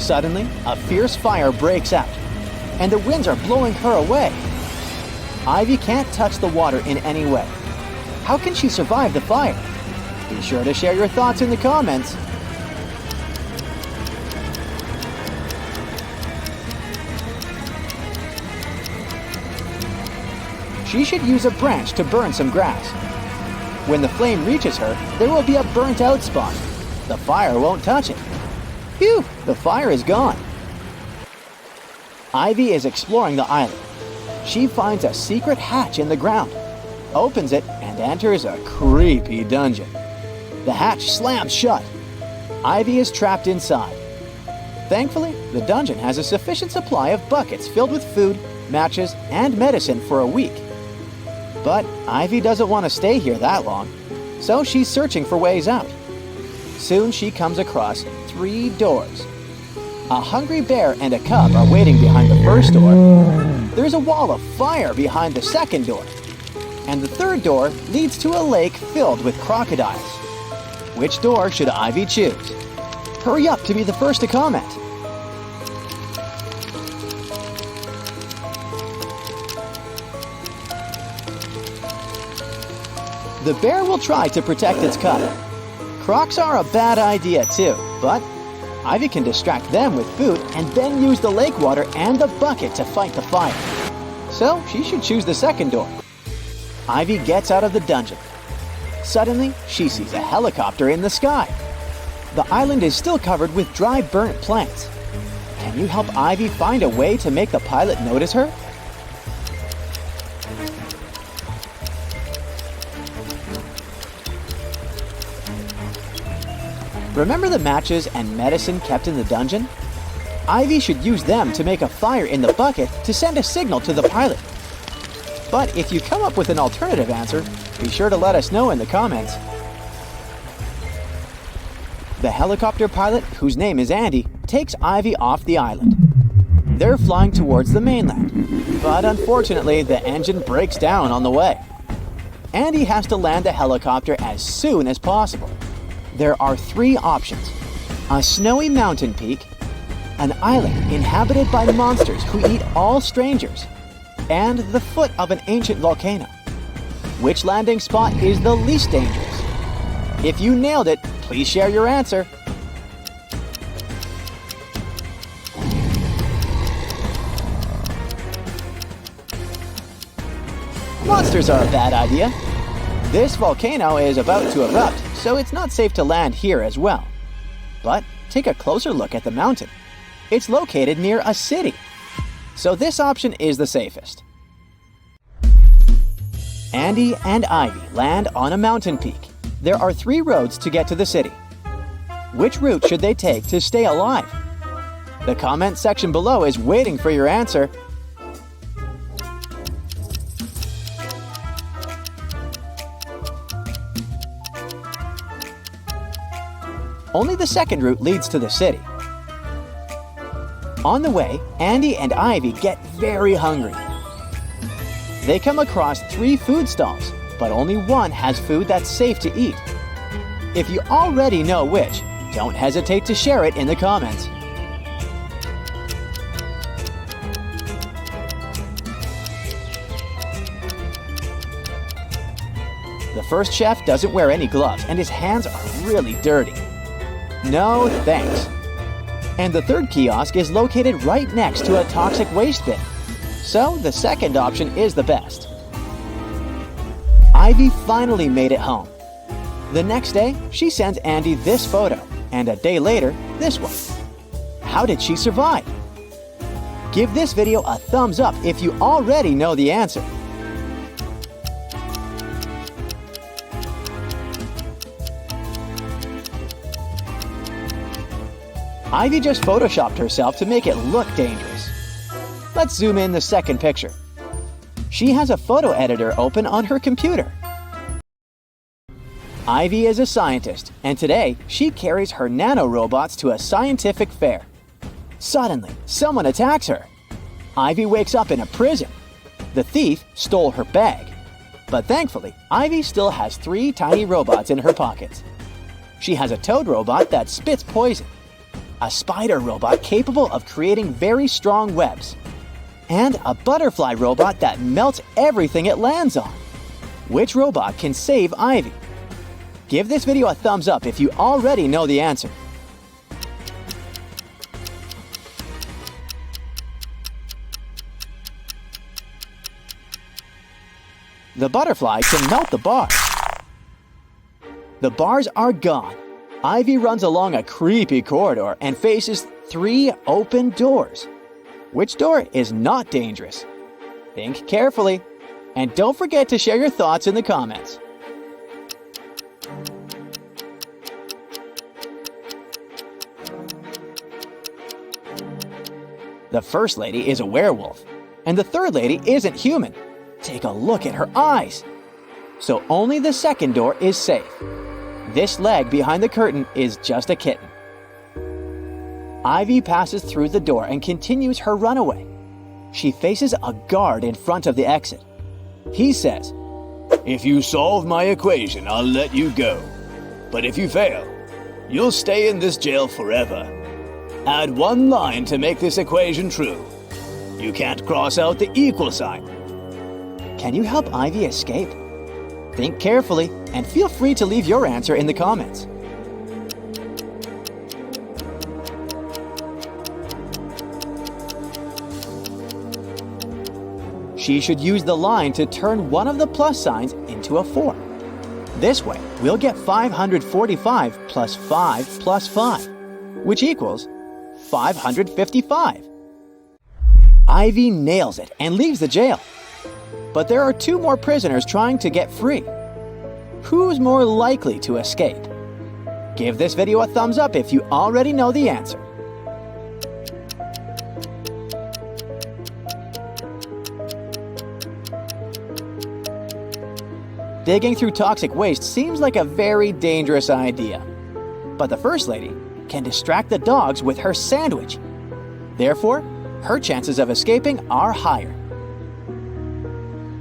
Suddenly, a fierce fire breaks out, and the winds are blowing her away. Ivy can't touch the water in any way. How can she survive the fire? Be sure to share your thoughts in the comments. She should use a branch to burn some grass. When the flame reaches her, there will be a burnt out spot. The fire won't touch it. Phew, the fire is gone. Ivy is exploring the island. She finds a secret hatch in the ground, opens it, and enters a creepy dungeon. The hatch slams shut. Ivy is trapped inside. Thankfully, the dungeon has a sufficient supply of buckets filled with food, matches, and medicine for a week. But Ivy doesn't want to stay here that long, so she's searching for ways out. Soon she comes across 3 doors. A hungry bear and a cub are waiting behind the first door. There's a wall of fire behind the second door. And the third door leads to a lake filled with crocodiles. Which door should Ivy choose? Hurry up to be the first to comment. The bear will try to protect its cub. Crocs are a bad idea too, but Ivy can distract them with food and then use the lake water and the bucket to fight the fire. So she should choose the second door. Ivy gets out of the dungeon. Suddenly, she sees a helicopter in the sky. The island is still covered with dry, burnt plants. Can you help Ivy find a way to make the pilot notice her? Remember the matches and medicine kept in the dungeon? Ivy should use them to make a fire in the bucket to send a signal to the pilot. But if you come up with an alternative answer, be sure to let us know in the comments. The helicopter pilot, whose name is Andy, takes Ivy off the island. They're flying towards the mainland, but unfortunately the engine breaks down on the way. Andy has to land the helicopter as soon as possible. There are 3 options: a snowy mountain peak, an island inhabited by monsters who eat all strangers, and the foot of an ancient volcano. Which landing spot is the least dangerous? If you nailed it, please share your answer. Monsters are a bad idea. This volcano is about to erupt, so it's not safe to land here as well. But take a closer look at the mountain. It's located near a city. So this option is the safest. Andy and Ivy land on a mountain peak. There are 3 roads to get to the city. Which route should they take to stay alive? The comment section below is waiting for your answer. Only the second route leads to the city. On the way, Andy and Ivy get very hungry. They come across 3 food stalls, but only one has food that's safe to eat. If you already know which, don't hesitate to share it in the comments. The first chef doesn't wear any gloves and his hands are really dirty. No thanks. And the third kiosk is located right next to a toxic waste bin. So the second option is the best. Ivy finally made it home. The next day, she sends Andy this photo, and a day later, this one. How did she survive? Give this video a thumbs up if you already know the answer. Ivy just photoshopped herself to make it look dangerous. Let's zoom in the second picture. She has a photo editor open on her computer. Ivy is a scientist, and today she carries her nanorobots to a scientific fair. Suddenly, someone attacks her. Ivy wakes up in a prison. The thief stole her bag. But thankfully, Ivy still has 3 tiny robots in her pockets. She has a toad robot that spits poison, a spider robot capable of creating very strong webs, and a butterfly robot that melts everything it lands on. Which robot can save Ivy? Give this video a thumbs up if you already know the answer. The butterfly can melt the bars. The bars are gone. Ivy runs along a creepy corridor and faces 3 open doors. Which door is not dangerous? Think carefully. And don't forget to share your thoughts in the comments. The first lady is a werewolf, and the third lady isn't human. Take a look at her eyes. So only the second door is safe. This leg behind the curtain is just a kitten. Ivy passes through the door and continues her runaway. She faces a guard in front of the exit. He says, "If you solve my equation, I'll let you go. But if you fail, you'll stay in this jail forever. Add 1 line to make this equation true. You can't cross out the equal sign." Can you help Ivy escape? Think carefully and feel free to leave your answer in the comments. She should use the line to turn one of the plus signs into a 4. This way, we'll get 545 plus 5 plus 5, which equals 555. Ivy nails it and leaves the jail. But there are 2 more prisoners trying to get free. Who's more likely to escape? Give this video a thumbs up if you already know the answer. Digging through toxic waste seems like a very dangerous idea. But the first lady can distract the dogs with her sandwich. Therefore, her chances of escaping are higher.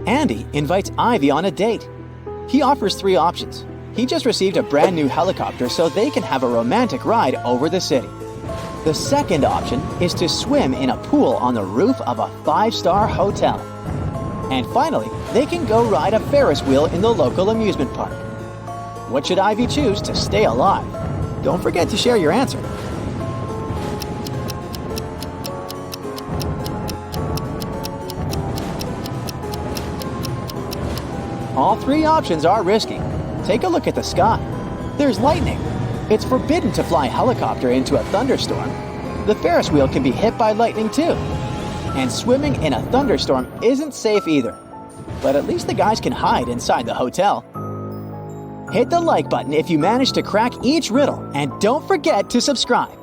Andy invites Ivy on a date. He offers 3 options. He just received a brand new helicopter so they can have a romantic ride over the city. The second option is to swim in a pool on the roof of a 5-star hotel. And finally, they can go ride a Ferris wheel in the local amusement park. What should Ivy choose to stay alive? Don't forget to share your answer. All 3 options are risky. Take a look at the sky. There's lightning. It's forbidden to fly a helicopter into a thunderstorm. The Ferris wheel can be hit by lightning too. And swimming in a thunderstorm isn't safe either. But at least the guys can hide inside the hotel. Hit the like button if you manage to crack each riddle, and don't forget to subscribe.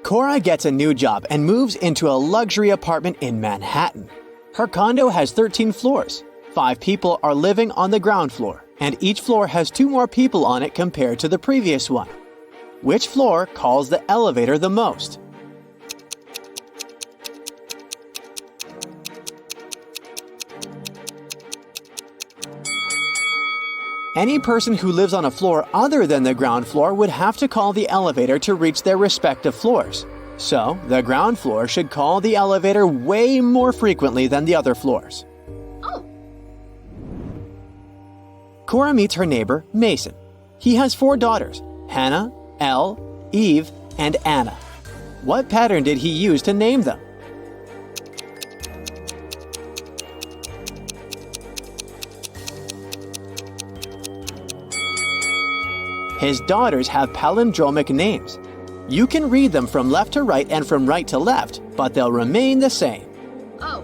Cora gets a new job and moves into a luxury apartment in Manhattan. Her condo has 13 floors. 5 people are living on the ground floor, and each floor has 2 more people on it compared to the previous one. Which floor calls the elevator the most? Any person who lives on a floor other than the ground floor would have to call the elevator to reach their respective floors. So, the ground floor should call the elevator way more frequently than the other floors. Oh. Cora meets her neighbor, Mason. He has 4 daughters, Hannah, Elle, Eve, and Anna. What pattern did he use to name them? His daughters have palindromic names. You can read them from left to right and from right to left, but they'll remain the same. Oh.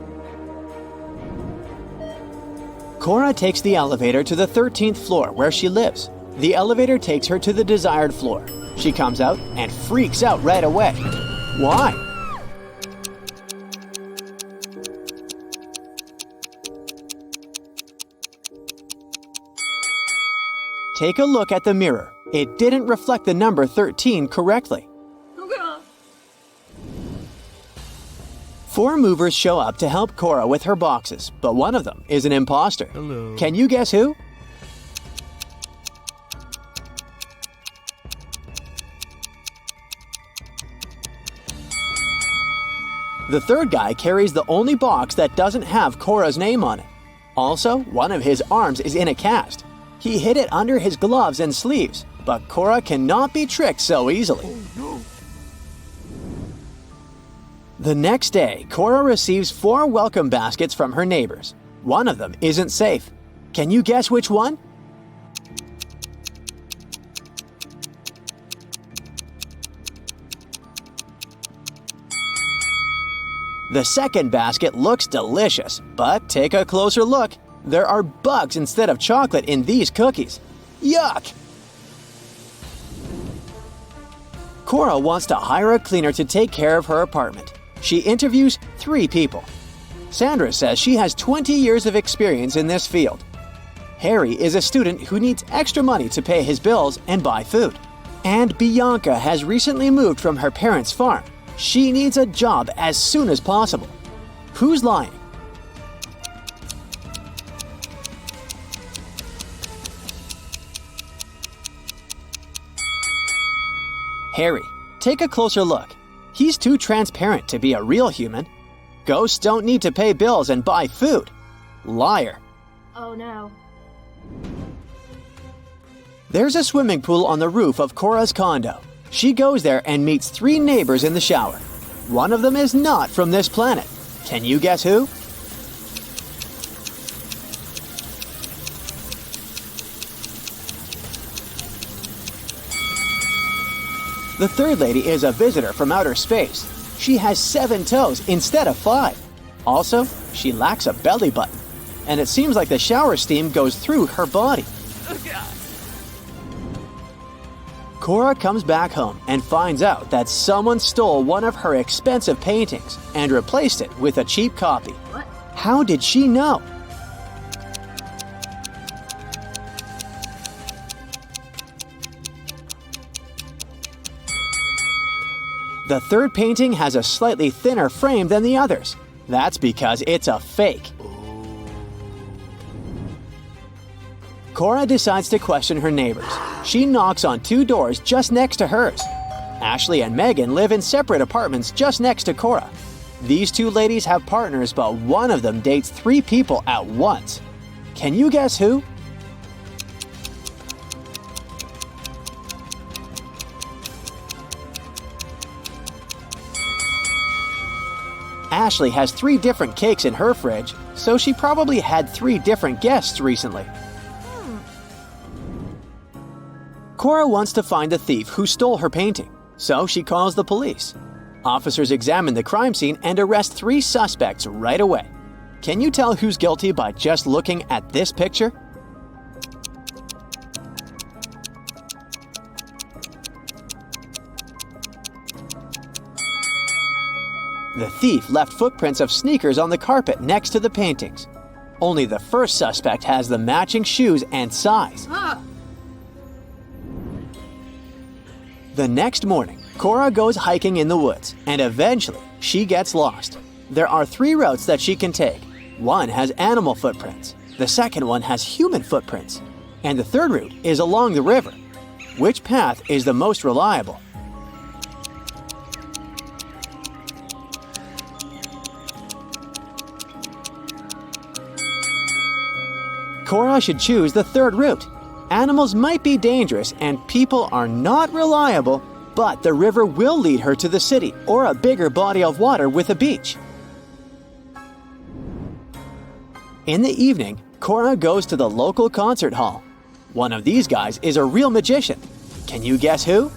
Cora takes the elevator to the 13th floor where she lives. The elevator takes her to the desired floor. She comes out and freaks out right away. Why? Take a look at the mirror. It didn't reflect the number 13 correctly. Okay. 4 movers show up to help Cora with her boxes, but one of them is an imposter. Hello. Can you guess who? The third guy carries the only box that doesn't have Cora's name on it. Also, one of his arms is in a cast. He hid it under his gloves and sleeves, but Cora cannot be tricked so easily. The next day, Cora receives 4 welcome baskets from her neighbors. One of them isn't safe. Can you guess which one? The second basket looks delicious, but take a closer look. There are bugs instead of chocolate in these cookies. Yuck! Cora wants to hire a cleaner to take care of her apartment. She interviews 3 people. Sandra says she has 20 years of experience in this field. Harry is a student who needs extra money to pay his bills and buy food. And Bianca has recently moved from her parents' farm. She needs a job as soon as possible. Who's lying? Harry, take a closer look. He's too transparent to be a real human. Ghosts don't need to pay bills and buy food. Liar. Oh no. There's a swimming pool on the roof of Cora's condo. She goes there and meets 3 neighbors in the shower. One of them is not from this planet. Can you guess who? The third lady is a visitor from outer space. She has 7 toes instead of 5. Also, she lacks a belly button. And it seems like the shower steam goes through her body. Cora comes back home and finds out that someone stole one of her expensive paintings and replaced it with a cheap copy. What? How did she know? The third painting has a slightly thinner frame than the others. That's because it's a fake. Cora decides to question her neighbors. She knocks on 2 doors just next to hers. Ashley and Megan live in separate apartments just next to Cora. These 2 ladies have partners, but one of them dates 3 people at once. Can you guess who? Ashley has 3 different cakes in her fridge, so she probably had 3 different guests recently. Cora wants to find the thief who stole her painting, so she calls the police. Officers examine the crime scene and arrest 3 suspects right away. Can you tell who's guilty by just looking at this picture? The thief left footprints of sneakers on the carpet next to the paintings. Only the first suspect has the matching shoes and size. The next morning, Cora goes hiking in the woods, and eventually she gets lost. There are 3 routes that she can take. One has animal footprints, the second one has human footprints, and the third route is along the river. Which path is the most reliable? Cora should choose the third route. Animals might be dangerous and people are not reliable, but the river will lead her to the city or a bigger body of water with a beach. In the evening, Cora goes to the local concert hall. One of these guys is a real magician. Can you guess who?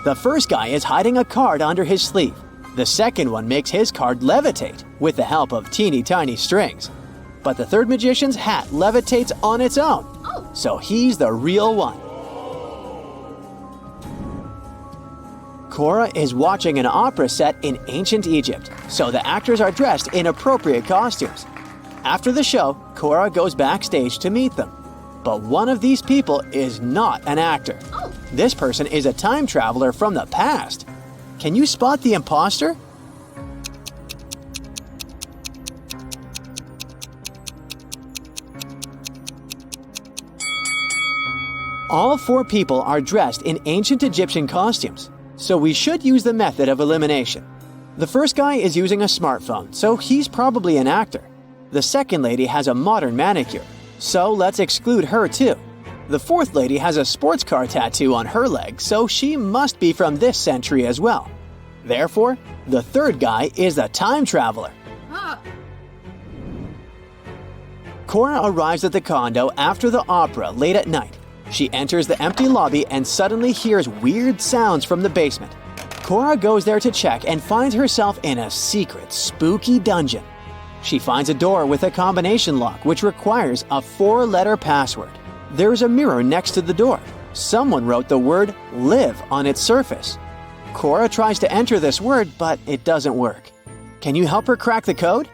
The first guy is hiding a card under his sleeve. The second one makes his card levitate with the help of teeny tiny strings. But the third magician's hat levitates on its own. So he's the real one. Cora is watching an opera set in ancient Egypt, so the actors are dressed in appropriate costumes. After the show, Cora goes backstage to meet them. But one of these people is not an actor. This person is a time traveler from the past. Can you spot the imposter? All 4 people are dressed in ancient Egyptian costumes, so we should use the method of elimination. The first guy is using a smartphone, so he's probably an actor. The second lady has a modern manicure, so let's exclude her too. The fourth lady has a sports car tattoo on her leg, so she must be from this century as well. Therefore, the third guy is a time traveler. Cora arrives at the condo after the opera late at night. She enters the empty lobby and suddenly hears weird sounds from the basement. Cora goes there to check and finds herself in a secret, spooky dungeon. She finds a door with a combination lock which requires a 4-letter password. There's a mirror next to the door. Someone wrote the word "live" on its surface. Cora tries to enter this word, but it doesn't work. Can you help her crack the code?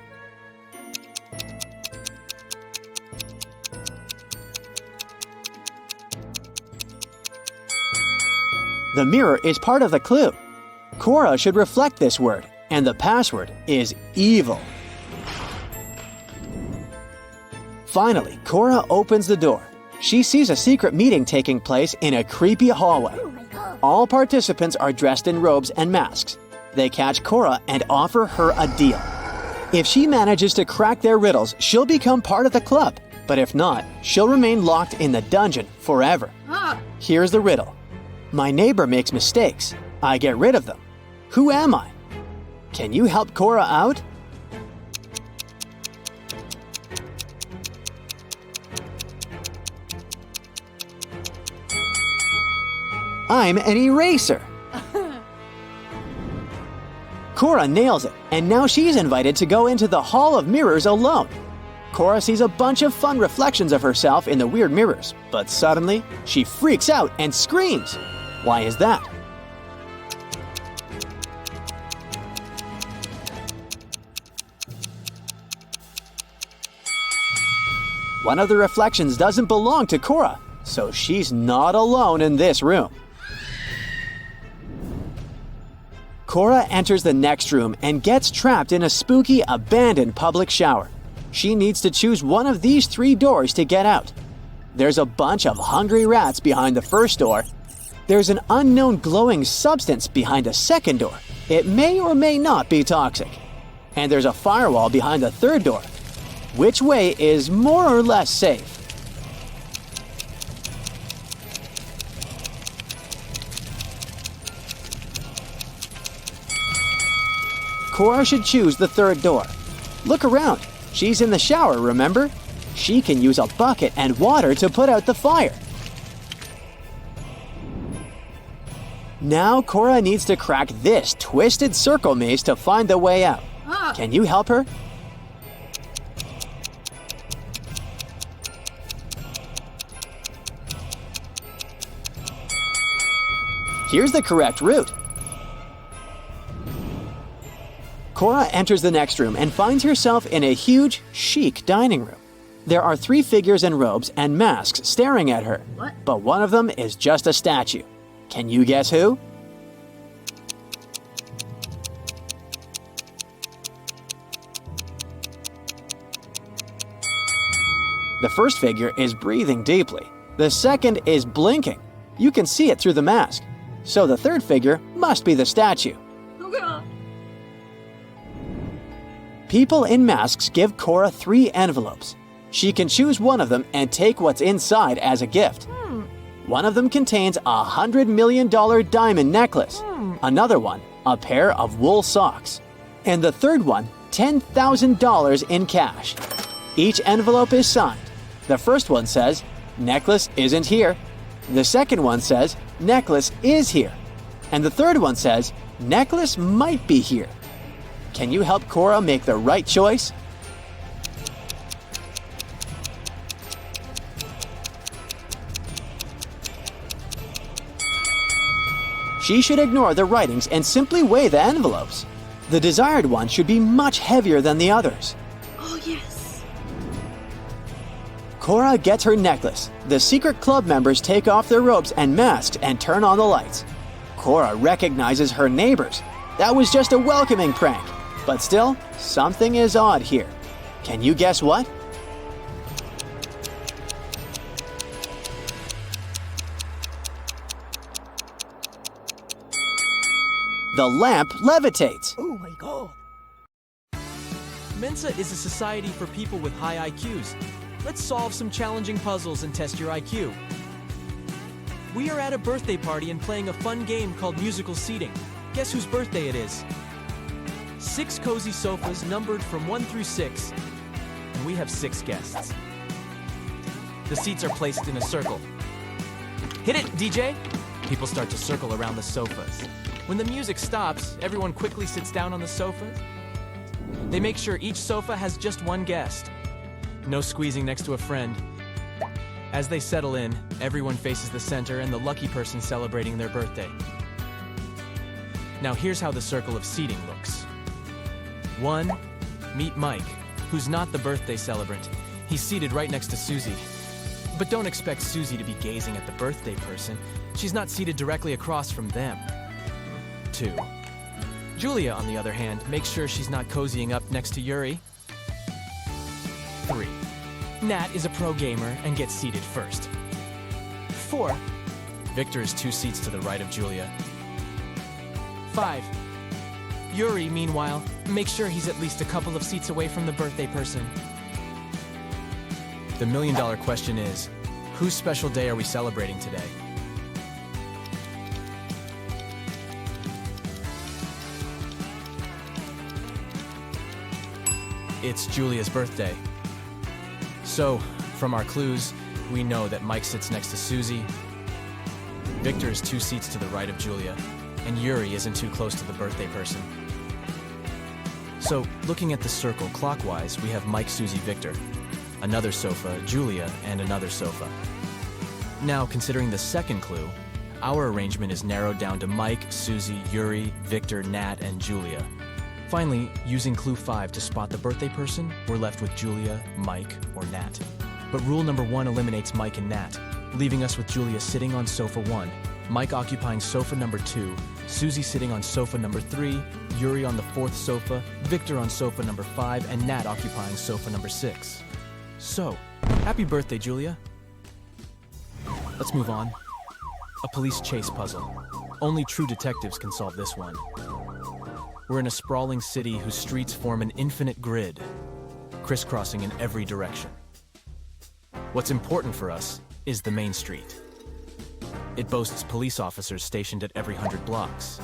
The mirror is part of the clue. Cora should reflect this word, and the password is evil. Finally, Cora opens the door. She sees a secret meeting taking place in a creepy hallway. All participants are dressed in robes and masks. They catch Cora and offer her a deal. If she manages to crack their riddles, she'll become part of the club. But if not, she'll remain locked in the dungeon forever. Here's the riddle. My neighbor makes mistakes. I get rid of them. Who am I? Can you help Cora out? I'm an eraser. Cora nails it, and now she's invited to go into the Hall of Mirrors alone. Cora sees a bunch of fun reflections of herself in the weird mirrors, but suddenly she freaks out and screams. Why is that? One of the reflections doesn't belong to Cora, so she's not alone in this room. Cora enters the next room and gets trapped in a spooky, abandoned public shower. She needs to choose one of these 3 doors to get out. There's a bunch of hungry rats behind the first door. There's an unknown glowing substance behind a second door. It may or may not be toxic. And there's a firewall behind the third door. Which way is more or less safe? Cora should choose the third door. Look around. She's in the shower, remember? She can use a bucket and water to put out the fire. Now Cora needs to crack this twisted circle maze to find the way out. Can you help her? Here's the correct route. Cora enters the next room and finds herself in a huge, chic dining room. There are 3 figures in robes and masks staring at her, but one of them is just a statue. Can you guess who? The first figure is breathing deeply. The second is blinking. You can see it through the mask. So the third figure must be the statue. Oh god. People in masks give Cora 3 envelopes. She can choose one of them and take what's inside as a gift. One of them contains a $100 million diamond necklace. Another one, a pair of wool socks. And the third one, $10,000 in cash. Each envelope is signed. The first one says, "Necklace isn't here." The second one says, "Necklace is here." And the third one says, "Necklace might be here." Can you help Cora make the right choice? She should ignore the writings and simply weigh the envelopes. The desired one should be much heavier than the others. Oh yes. Cora gets her necklace. The secret club members take off their robes and masks and turn on the lights. Cora recognizes her neighbors. That was just a welcoming prank. But still, something is odd here. Can you guess what? The lamp levitates. Oh my god. Mensa is a society for people with high IQs. Let's solve some challenging puzzles and test your IQ. We are at a birthday party and playing a fun game called musical seating. Guess whose birthday it is? 6 cozy sofas numbered from 1 through 6, and we have 6 guests. The seats are placed in a circle. Hit it, DJ! People start to circle around the sofas. When the music stops, everyone quickly sits down on the sofas. They make sure each sofa has just one guest. No squeezing next to a friend. As they settle in, everyone faces the center and the lucky person celebrating their birthday. Now here's how the circle of seating looks. 1. Meet Mike, who's not the birthday celebrant. He's seated right next to Susie. But don't expect Susie to be gazing at the birthday person. She's not seated directly across from them. 2. Julia, on the other hand, makes sure she's not cozying up next to Yuri. 3. Nat is a pro gamer and gets seated first. 4. Victor is 2 seats to the right of Julia. 5. Yuri, meanwhile, makes sure he's at least a couple of seats away from the birthday person. The million-dollar question is, whose special day are we celebrating today? It's Julia's birthday. So, from our clues, we know that Mike sits next to Susie, Victor is 2 seats to the right of Julia, and Yuri isn't too close to the birthday person. So, looking at the circle clockwise, we have Mike, Susie, Victor, another sofa, Julia, and another sofa. Now, considering the second clue, our arrangement is narrowed down to Mike, Susie, Yuri, Victor, Nat, and Julia. Finally, using clue 5 to spot the birthday person, we're left with Julia, Mike, or Nat. But rule number 1 eliminates Mike and Nat, leaving us with Julia sitting on sofa 1, Mike occupying sofa number 2, Susie sitting on sofa number 3, Yuri on the 4th sofa, Victor on sofa number 5, and Nat occupying sofa number 6. So, happy birthday, Julia. Let's move on. A police chase puzzle. Only true detectives can solve this one. We're in a sprawling city whose streets form an infinite grid, crisscrossing in every direction. What's important for us is the main street. It boasts police officers stationed at every 100 blocks.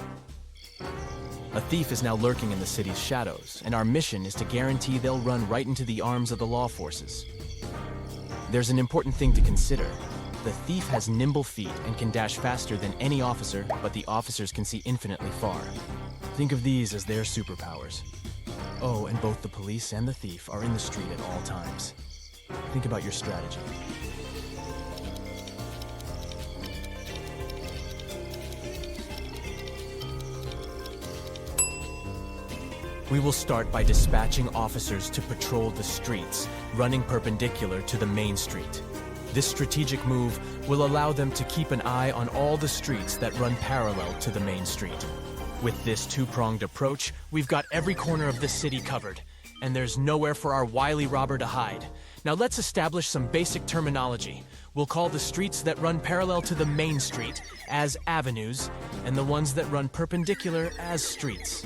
A thief is now lurking in the city's shadows, and our mission is to guarantee they'll run right into the arms of the law forces. There's an important thing to consider. The thief has nimble feet and can dash faster than any officer, but the officers can see infinitely far. Think of these as their superpowers. Oh, and both the police and the thief are in the street at all times. Think about your strategy. We will start by dispatching officers to patrol the streets, running perpendicular to the main street. This strategic move will allow them to keep an eye on all the streets that run parallel to the main street. With this two-pronged approach, we've got every corner of the city covered, and there's nowhere for our wily robber to hide. Now let's establish some basic terminology. We'll call the streets that run parallel to the main street as avenues, and the ones that run perpendicular as streets.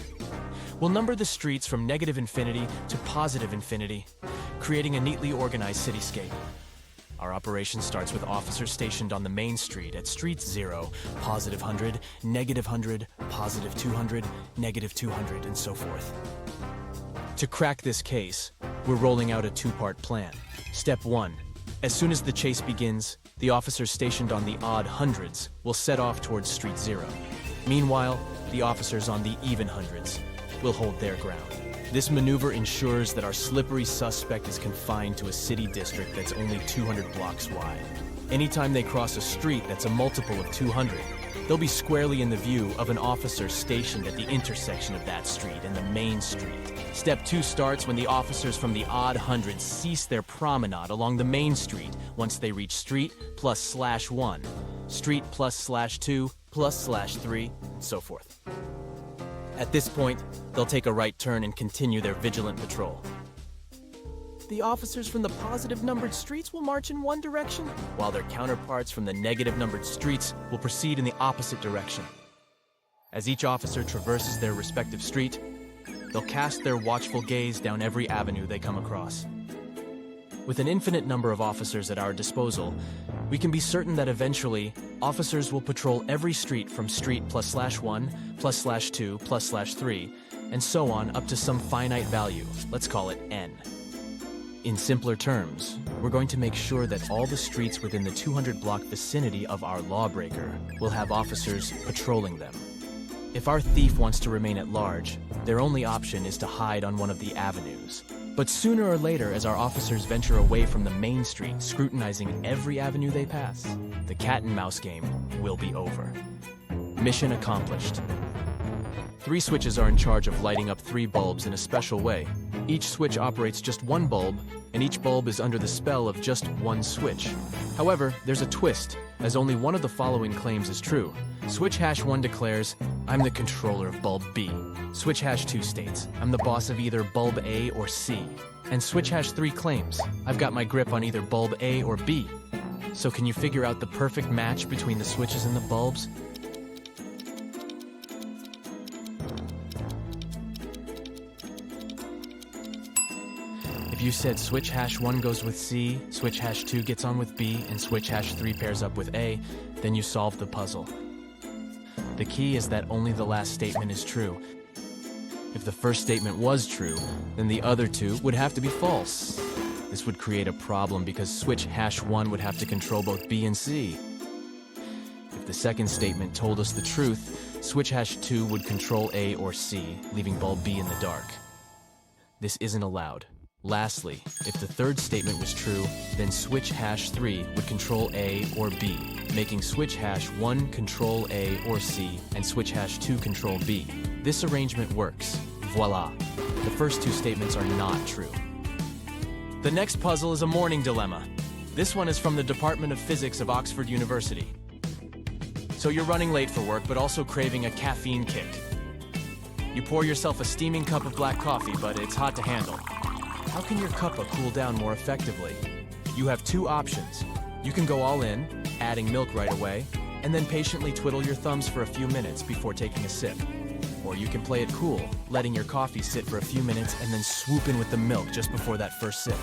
We'll number the streets from negative infinity to positive infinity, creating a neatly organized cityscape. Our operation starts with officers stationed on the main street at streets 0, positive 100, negative 100, positive 200, negative 200, and so forth. To crack this case, we're rolling out a two-part plan. Step 1. As soon as the chase begins, the officers stationed on the odd hundreds will set off towards street 0. Meanwhile, the officers on the even hundreds will hold their ground. This maneuver ensures that our slippery suspect is confined to a city district that's only 200 blocks wide. Anytime they cross a street that's a multiple of 200, they'll be squarely in the view of an officer stationed at the intersection of that street and the main street. Step 2 starts when the officers from the odd hundreds cease their promenade along the main street once they reach street plus /1, street plus /2 plus /3, and so forth. At this point, they'll take a right turn and continue their vigilant patrol. The officers from the positive-numbered streets will march in one direction, while their counterparts from the negative-numbered streets will proceed in the opposite direction. As each officer traverses their respective street, they'll cast their watchful gaze down every avenue they come across. With an infinite number of officers at our disposal, we can be certain that eventually, officers will patrol every street from street plus /1, plus /2, plus /3, and so on up to some finite value, let's call it n. In simpler terms, we're going to make sure that all the streets within the 200-block vicinity of our lawbreaker will have officers patrolling them. If our thief wants to remain at large, their only option is to hide on one of the avenues. But sooner or later, as our officers venture away from the main street, scrutinizing every avenue they pass, the cat-and-mouse game will be over. Mission accomplished. 3 switches are in charge of lighting up 3 bulbs in a special way. Each switch operates just 1 bulb, and each bulb is under the spell of just 1 switch. However, there's a twist, as only one of the following claims is true. Switch #1 declares, I'm the controller of bulb B. Switch #2 states, I'm the boss of either bulb A or C. And switch #3 claims, I've got my grip on either bulb A or B. So can you figure out the perfect match between the switches and the bulbs? If you said switch #1 goes with C, switch #2 gets on with B, and switch #3 pairs up with A, then you solved the puzzle. The key is that only the last statement is true. If the first statement was true, then the other 2 would have to be false. This would create a problem because switch #1 would have to control both B and C. If the second statement told us the truth, switch #2 would control A or C, leaving bulb B in the dark. This isn't allowed. Lastly, if the third statement was true, then switch #3 would control A or B, making switch #1 control A or C, and switch #2 control B. This arrangement works. Voila. The first 2 statements are not true. The next puzzle is a morning dilemma. This one is from the Department of Physics of Oxford University. So you're running late for work, but also craving a caffeine kick. You pour yourself a steaming cup of black coffee, but it's hot to handle. How can your cuppa cool down more effectively? You have 2 options. You can go all in, adding milk right away, and then patiently twiddle your thumbs for a few minutes before taking a sip. Or you can play it cool, letting your coffee sit for a few minutes and then swoop in with the milk just before that first sip.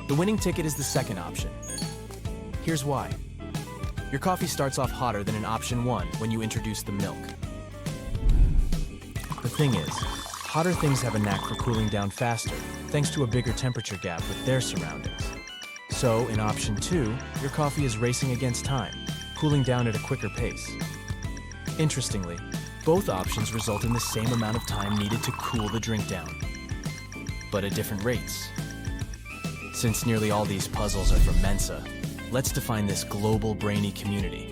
The winning ticket is the second option. Here's why. Your coffee starts off hotter than in option 1 when you introduce the milk. The thing is, hotter things have a knack for cooling down faster, thanks to a bigger temperature gap with their surroundings. So, in option 2, your coffee is racing against time, cooling down at a quicker pace. Interestingly, both options result in the same amount of time needed to cool the drink down, but at different rates. Since nearly all these puzzles are from Mensa, let's define this global brainy community.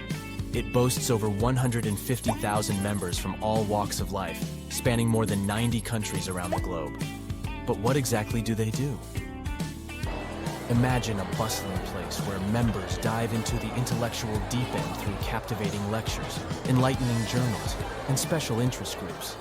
It boasts over 150,000 members from all walks of life, spanning more than 90 countries around the globe. But what exactly do they do? Imagine a bustling place where members dive into the intellectual deep end through captivating lectures, enlightening journals, and special interest groups.